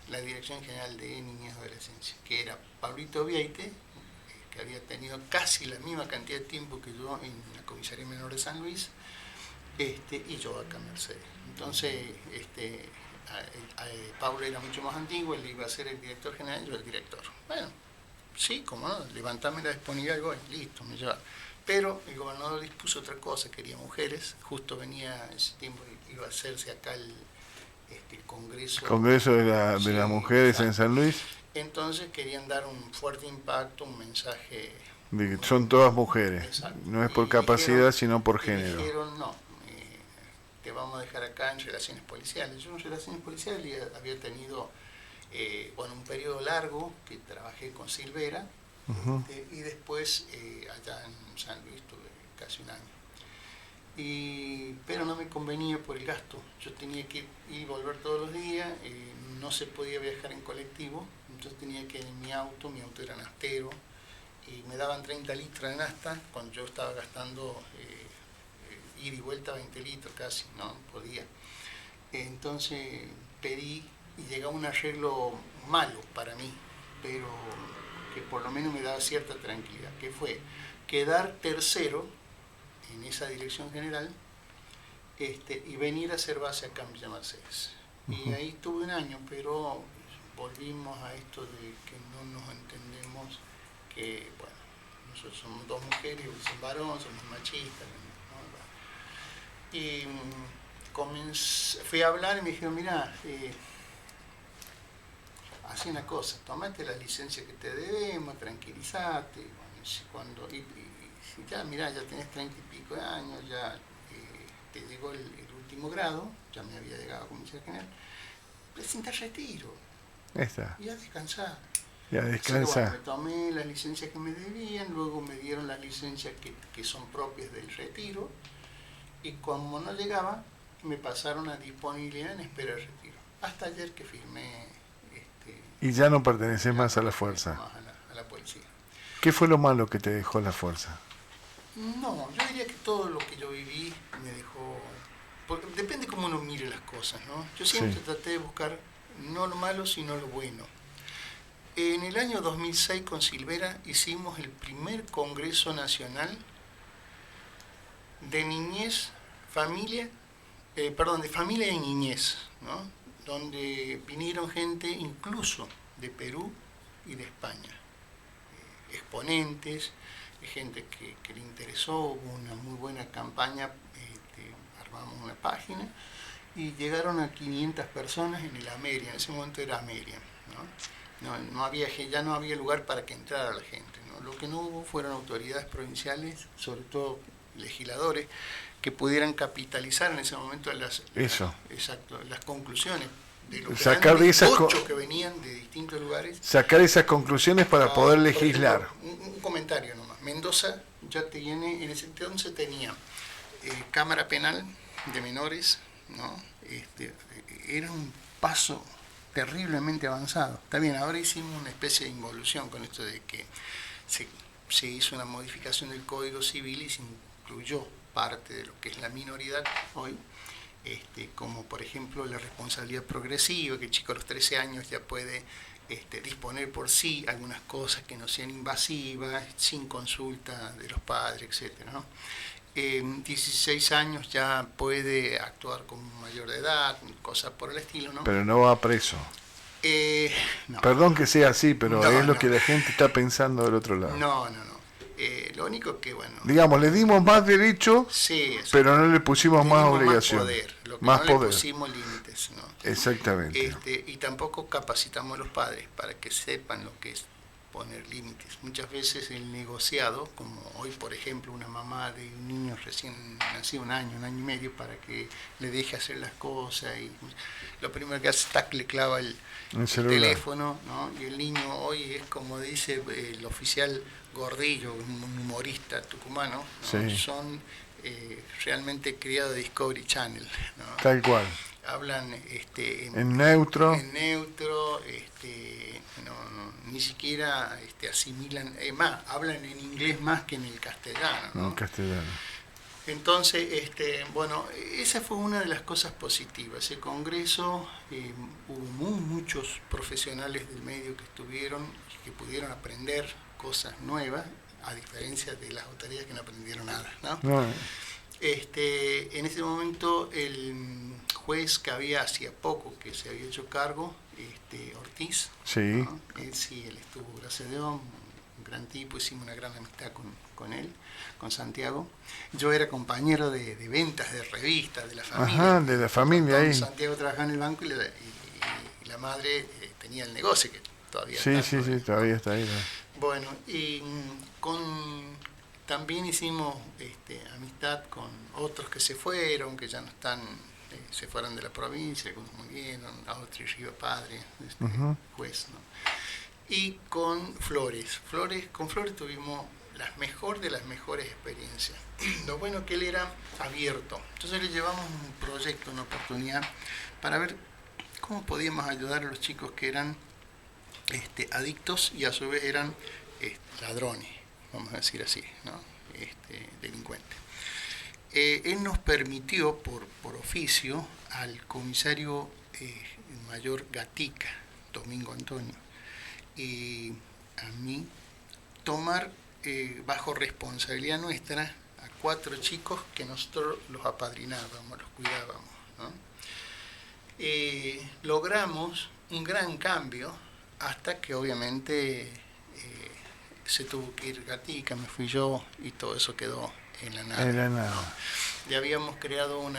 la Dirección General de Niñez y Adolescencia, que era Pablito Vieite, que había tenido casi la misma cantidad de tiempo que yo en la Comisaría Menor de San Luis, y yo acá en Mercedes. Entonces, Pablo era mucho más antiguo, él iba a ser el director general, yo el director. Bueno, sí, como no, levantame la disponibilidad y voy, listo, me lleva. Pero el gobernador dispuso otra cosa, quería mujeres, justo venía ese tiempo, iba a hacerse acá el Congreso de las mujeres en San Luis. Entonces querían dar un fuerte impacto, un mensaje. De que son todas mujeres, exacto. No es por capacidad, sino por género. Dijeron, no, te vamos a dejar acá en relaciones policiales. Yo en relaciones policiales había tenido un periodo largo que trabajé con Silvera, y después allá en San Luis tuve casi un año. Pero no me convenía por el gasto, yo tenía que ir y volver todos los días, no se podía viajar en colectivo, entonces tenía que ir en mi auto era nastero, y me daban 30 litros de nafta cuando yo estaba gastando ida y vuelta 20 litros casi, no podía. Entonces pedí y llegaba un arreglo malo para mí, pero que por lo menos me daba cierta tranquilidad, que fue quedar tercero en esa dirección general y venir a hacer base acá en Villa Mercedes. Y ahí estuve un año, pero volvimos a esto de que no nos entendemos, que bueno, nosotros somos dos mujeres, yo soy un varón, somos machistas, ¿no? Y fui a hablar y me dijeron, mira, haz una cosa, tomate la licencia que te debemos, tranquilizate, ya, mirá, ya tenés 30 y pico de años, ya te llegó el último grado, ya me había llegado a comisaría general, presenta retiro. Esta. Y a descansar. Ya descansa. Bueno, me tomé las licencias que me debían, luego me dieron las licencias que son propias del retiro, y como no llegaba, me pasaron a disponibilidad en espera de retiro. Hasta ayer que firmé. Y ya no perteneces más a la fuerza. Más a la policía. ¿Qué fue lo malo que te dejó la fuerza? No, yo diría que todo lo que yo viví me dejó... Porque depende cómo uno mire las cosas, ¿no? Yo siempre traté de buscar no lo malo, sino lo bueno. En el año 2006 con Silvera hicimos el primer Congreso Nacional de niñez, de familia y niñez, ¿no? Donde vinieron gente incluso de Perú y de España, exponentes, gente que le interesó, hubo una muy buena campaña, armamos una página y llegaron a 500 personas en el Ameria, en ese momento era Ameria, ¿no? Ya no había lugar para que entrara la gente, ¿no? Lo que no hubo fueron autoridades provinciales, sobre todo legisladores, que pudieran capitalizar en ese momento las conclusiones de los grandes ocho que venían de distintos lugares. Sacar esas conclusiones para poder legislar. Ejemplo, un comentario nomás. Mendoza ya tiene, en ese entonces tenía Cámara Penal de Menores, ¿no? Era un paso terriblemente avanzado. Está bien, ahora hicimos una especie de involución con esto de que se hizo una modificación del Código Civil y se incluyó parte de lo que es la minoridad hoy, como por ejemplo la responsabilidad progresiva, que el chico a los 13 años ya puede disponer por sí algunas cosas que no sean invasivas, sin consulta de los padres, etcétera, ¿no? 16 años ya puede actuar como mayor de edad, cosas por el estilo, ¿no? Pero no va preso. No. Perdón que sea así, pero No, es lo no. que la gente está pensando del otro lado. No. Lo único que, bueno... Digamos, le dimos más derecho, sí, pero no le pusimos más obligación. Más poder, lo que más no poder. Le pusimos límites, ¿no? Exactamente. Y tampoco capacitamos a los padres para que sepan lo que es poner límites. Muchas veces el negociado, como hoy por ejemplo una mamá de un niño recién nacido, un año y medio, para que le deje hacer las cosas, y lo primero que hace es le clava el teléfono, ¿no? Y el niño hoy es, como dice el oficial Gordillo, un humorista tucumano, ¿no? Sí. Son realmente criados de Discovery Channel, ¿no? Tal cual. Hablan en neutro. En neutro, ni siquiera asimilan, más, hablan en inglés más que en el castellano, ¿no? En castellano. Entonces, bueno, esa fue una de las cosas positivas. El Congreso, hubo muchos profesionales del medio que estuvieron y que pudieron aprender cosas nuevas, a diferencia de las autoridades que no aprendieron nada, ¿no? No. En ese momento el juez que había hacía poco que se había hecho cargo, Ortiz, sí, ¿no? Él estuvo, gracias a Dios, un gran tipo, hicimos una gran amistad con él, con Santiago. Yo era compañero de ventas de revistas de la familia. Ajá, de la familia ahí. Santiago trabajaba en el banco y la madre tenía el negocio, que todavía todavía está ahí, ¿no? Bueno, y también hicimos amistad con otros que se fueron, que ya no están, se fueron de la provincia, algunos murieron, Autry Riva Padre, juez, ¿no? Y con Flores. Con Flores tuvimos de las mejores experiencias. Lo bueno que él era abierto. Entonces le llevamos un proyecto, una oportunidad, para ver cómo podíamos ayudar a los chicos que eran adictos y a su vez eran ladrones, vamos a decir así, ¿no? Delincuentes. Él nos permitió, por oficio, al comisario mayor Gatica, Domingo Antonio, y a mí, tomar bajo responsabilidad nuestra a 4 chicos que nosotros los apadrinábamos, los cuidábamos, ¿no? Logramos un gran cambio hasta que obviamente se tuvo que ir Gatica, me fui yo y todo eso quedó en la nada. En la nada. ¿No? Ya habíamos creado un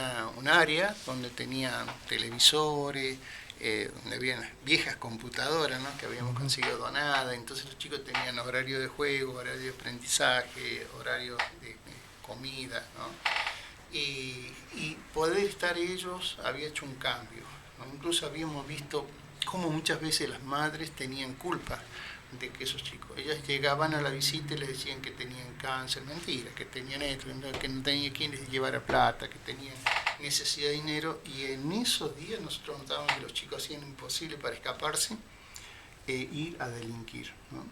área donde tenían televisores, donde había viejas computadoras, ¿no? Que habíamos conseguido donadas, entonces los chicos tenían horario de juego, horario de aprendizaje, horario de comida, ¿no? Y poder estar ellos había hecho un cambio, ¿no? Incluso habíamos visto cómo muchas veces las madres tenían culpa de que esos chicos, ellas llegaban a la visita y les decían que tenían cáncer, mentira, que tenían esto, que no tenía quien les llevara plata, que tenían necesidad de dinero, y en esos días nosotros notábamos que los chicos hacían imposible para escaparse e ir a delinquir, ¿no?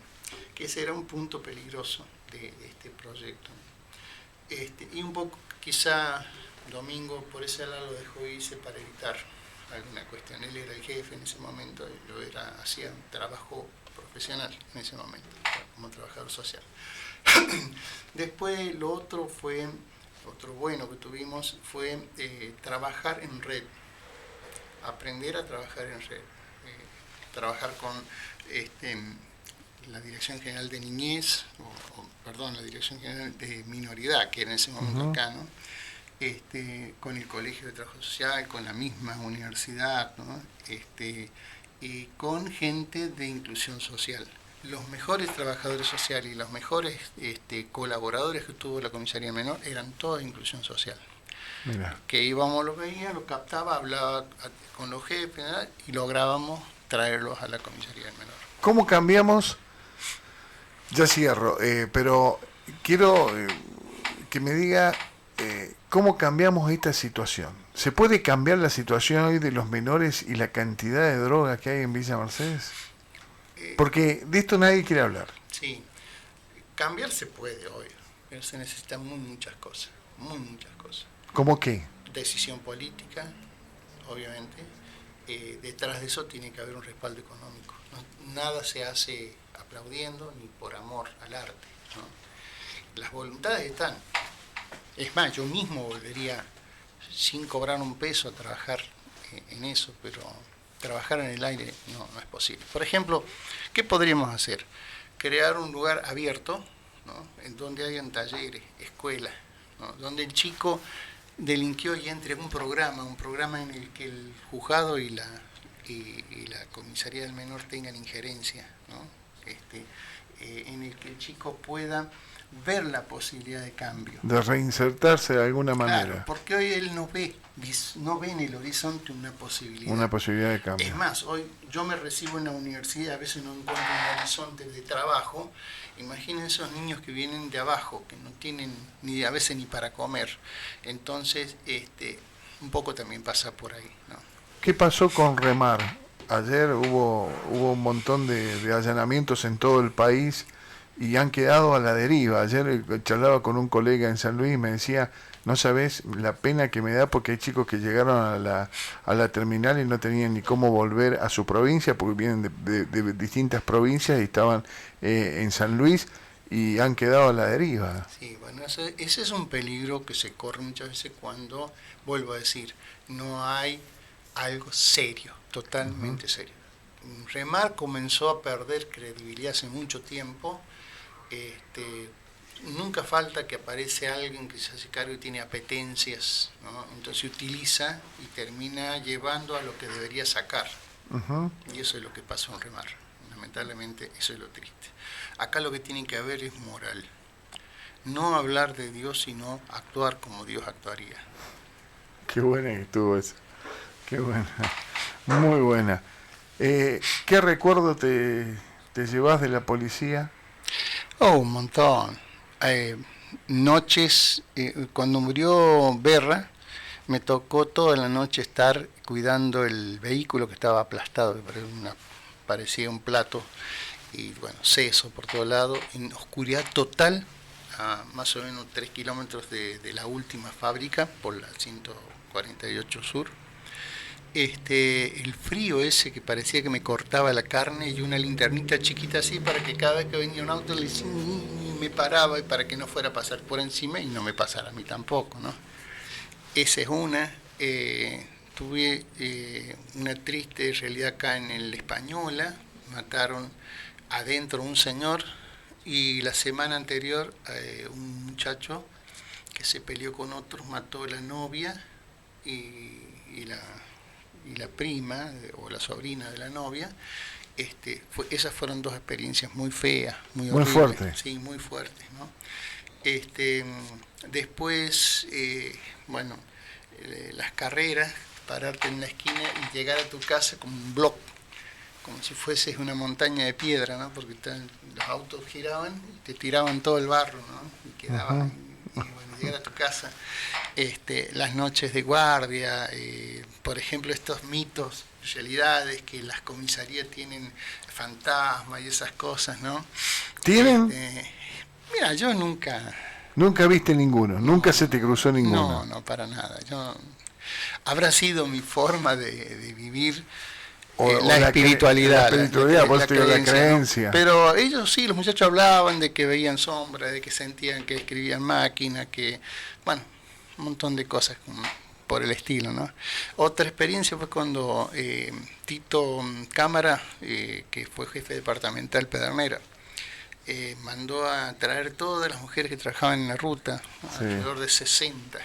Que ese era un punto peligroso de este proyecto. Y un poco quizá Domingo por ese lado lo dejó irse para evitar alguna cuestión. Él era el jefe en ese momento, hacía un trabajo profesional en ese momento, como trabajador social. Después otro bueno que tuvimos fue trabajar en red, aprender a trabajar en red, trabajar con la Dirección General de Niñez, la Dirección General de Minoridad, que era en ese momento acá, ¿no? Con el Colegio de Trabajo Social, con la misma universidad, ¿no? Y con gente de inclusión social. Los mejores trabajadores sociales y los mejores colaboradores que tuvo la comisaría menor eran todos de inclusión social. Mira. Que íbamos, los veía, los captaba, hablaba con los jefes, ¿no? Y lográbamos traerlos a la comisaría del menor. ¿Cómo cambiamos? Ya cierro, pero quiero que me diga ¿cómo cambiamos esta situación? ¿Se puede cambiar la situación hoy de los menores y la cantidad de droga que hay en Villa Mercedes? Porque de esto nadie quiere hablar. Sí, cambiar se puede hoy, pero se necesitan muchas cosas, muy muchas cosas. ¿Cómo qué? Decisión política, obviamente. Detrás de eso tiene que haber un respaldo económico. Nada se hace aplaudiendo ni por amor al arte, ¿no? Las voluntades están. Es más, yo mismo volvería sin cobrar un peso a trabajar en eso, pero trabajar en el aire no es posible. Por ejemplo, ¿qué podríamos hacer? Crear un lugar abierto, ¿no? En donde hayan talleres, escuelas, ¿no? Donde el chico delinquió y entre un programa en el que el juzgado y la comisaría del menor tengan injerencia, ¿no? En el que el chico pueda ver la posibilidad de cambio. De reinsertarse de alguna manera. Claro, porque hoy él no ve en el horizonte una posibilidad. Una posibilidad de cambio. Es más, hoy yo me recibo en la universidad, a veces no encuentro un horizonte de trabajo. Imaginen esos niños que vienen de abajo, que no tienen ni a veces ni para comer. Entonces, un poco también pasa por ahí, ¿no? ¿Qué pasó con Remar? Ayer hubo un montón de allanamientos en todo el país y han quedado a la deriva. Ayer charlaba con un colega en San Luis y me decía, no sabes la pena que me da porque hay chicos que llegaron a la terminal y no tenían ni cómo volver a su provincia porque vienen de distintas provincias y estaban en San Luis y han quedado a la deriva. Sí, bueno, ese es un peligro que se corre muchas veces cuando, vuelvo a decir, no hay algo serio, totalmente serio. Remar comenzó a perder credibilidad hace mucho tiempo. Nunca falta que aparece alguien que se hace cargo y tiene apetencias, ¿no? Entonces utiliza y termina llevando a lo que debería sacar. Y eso es lo que pasó en Remar. Lamentablemente eso es lo triste. Acá lo que tiene que haber es moral. No hablar de Dios, sino actuar como Dios actuaría. Qué buena que estuvo esa. Qué buena. Muy buena. ¿Qué recuerdo te llevas de la policía? Oh, un montón. Noches, cuando murió Berra, me tocó toda la noche estar cuidando el vehículo que estaba aplastado, que parecía un plato, y bueno, seso por todo lado, en oscuridad total, a más o menos 3 kilómetros de la última fábrica, por la 148 Sur. El frío ese que parecía que me cortaba la carne y una linternita chiquita así para que cada vez que venía un auto me paraba y para que no fuera a pasar por encima y no me pasara a mí tampoco, ¿no? Esa es una. Tuve una triste realidad acá en el Española. Mataron adentro un señor y la semana anterior un muchacho que se peleó con otros mató a la novia y la prima o la sobrina de la novia. Esas fueron dos experiencias muy feas, muy fuertes. Sí, muy fuertes, ¿no? Después, las carreras, pararte en la esquina y llegar a tu casa con un bloque, como si fueses una montaña de piedra, ¿no? Porque los autos giraban y te tiraban todo el barro, ¿no? Y quedaban, y bueno, llegar a tu casa. Las noches de guardia, por ejemplo, estos mitos, realidades, que las comisarías tienen fantasmas y esas cosas, ¿no? ¿Tienen? Mira, yo nunca... Nunca viste ninguno, nunca se te cruzó ninguno. No, para nada. Habrá sido mi forma de vivir la espiritualidad. La creencia. ¿No? Pero ellos sí, los muchachos hablaban de que veían sombras, de que sentían que escribían máquina, que, bueno, un montón de cosas por el estilo, ¿no? Otra experiencia fue cuando Tito Cámara, que fue jefe departamental Pedernera, mandó a traer todas las mujeres que trabajaban en la ruta, alrededor de 60.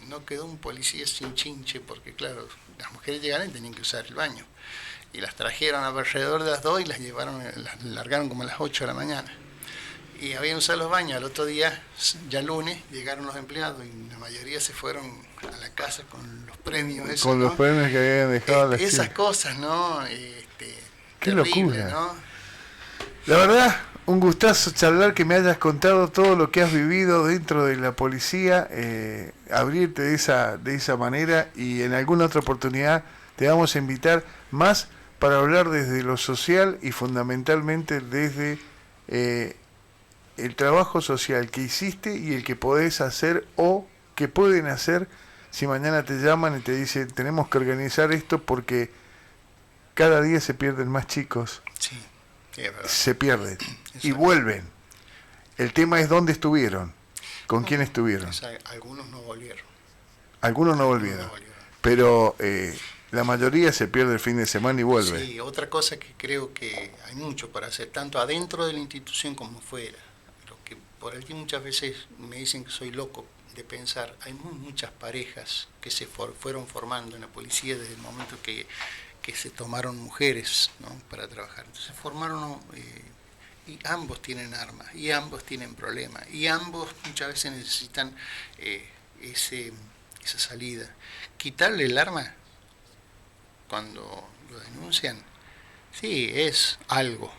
No quedó un policía sin chinche, porque claro, las mujeres llegaron y tenían que usar el baño. Y las trajeron alrededor de las 2 y las largaron como a las 8 de la mañana. Y habían usado los baños. Al otro día, ya lunes, llegaron los empleados y la mayoría se fueron a la casa con los premios. Esos, con los premios que habían dejado esas cosas, ¿no? Qué terrible, locura. ¿no? La verdad, un gustazo charlar, que me hayas contado todo lo que has vivido dentro de la policía, abrirte de esa manera, y en alguna otra oportunidad te vamos a invitar más para hablar desde lo social y fundamentalmente desde el trabajo social que hiciste y el que podés hacer o que pueden hacer si mañana te llaman y te dicen tenemos que organizar esto porque cada día se pierden más chicos. Sí, es verdad. Se pierden y Exacto. vuelven. El tema es dónde estuvieron, con quién estuvieron. Algunos no volvieron. Algunos no Algunos volvieron, no volvieron. pero la mayoría se pierde el fin de semana y vuelve. Sí, otra cosa que creo que hay mucho para hacer, tanto adentro de la institución como fuera. Lo que por aquí muchas veces me dicen que soy loco de pensar, hay muchas parejas que se fueron formando en la policía desde el momento que se tomaron mujeres, ¿no?, para trabajar. Entonces formaron, y ambos tienen armas, y ambos tienen problemas, y ambos muchas veces necesitan esa salida. Quitarle el arma cuando lo denuncian, sí, es algo,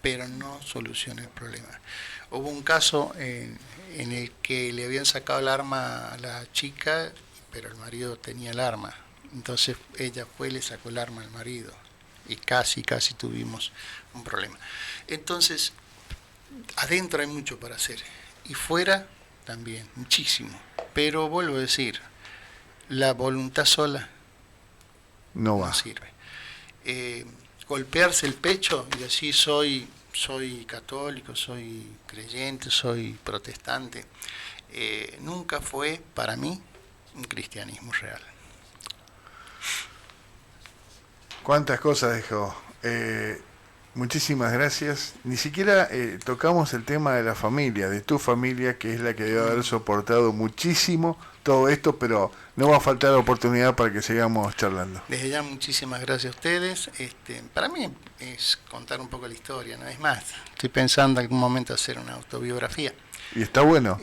pero no soluciona el problema. Hubo un caso en el que le habían sacado el arma a la chica, pero el marido tenía el arma. Entonces ella fue y le sacó el arma al marido. Y casi tuvimos un problema. Entonces, adentro hay mucho para hacer. Y fuera también, muchísimo. Pero vuelvo a decir, la voluntad sola no sirve. Golpearse el pecho y decir soy católico, soy creyente, soy protestante, nunca fue para mí un cristianismo real. ¿Cuántas cosas dejó? Muchísimas gracias. Ni siquiera tocamos el tema de la familia, de tu familia, que es la que debe haber soportado muchísimo todo esto, pero no va a faltar oportunidad para que sigamos charlando. Desde ya muchísimas gracias a ustedes. Para mí es contar un poco la historia, ¿no? Es más, estoy pensando en algún momento hacer una autobiografía. Y está bueno,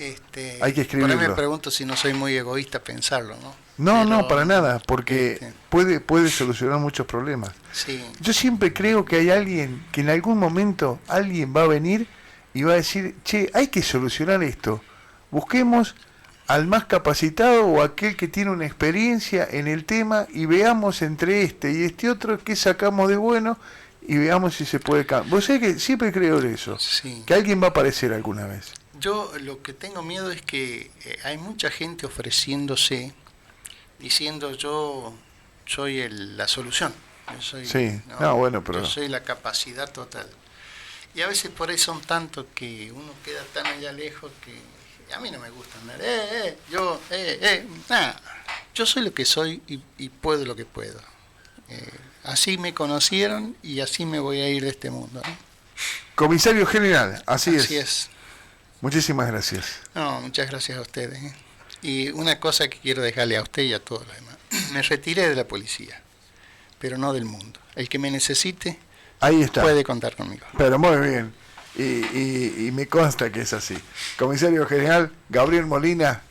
hay que escribirlo. Por ahí me pregunto si no soy muy egoísta pensarlo, ¿no? No, para nada, porque puede solucionar muchos problemas. Sí. Yo siempre creo que hay alguien, que en algún momento alguien va a venir y va a decir, che, hay que solucionar esto. Busquemos al más capacitado o aquel que tiene una experiencia en el tema y veamos entre este y este otro qué sacamos de bueno y veamos si se puede cambiar. Vos sabés que siempre creo en eso, Sí. que alguien va a aparecer alguna vez. Yo lo que tengo miedo es que hay mucha gente ofreciéndose, diciendo yo soy la solución. Yo soy, Sí, bueno, pero... yo soy la capacidad total. Y a veces por ahí son tantos que uno queda tan allá lejos que a mí no me gusta andar, nada. Yo soy lo que soy y puedo lo que puedo. Así me conocieron y así me voy a ir de este mundo, ¿no? Comisario General, así es. Muchísimas gracias. No, muchas gracias a ustedes. Y una cosa que quiero dejarle a usted y a todos los demás. Me retiré de la policía, pero no del mundo. El que me necesite, ahí está, puede contar conmigo. Pero muy bien. Y me consta que es así. Comisario General Gabriel Molina.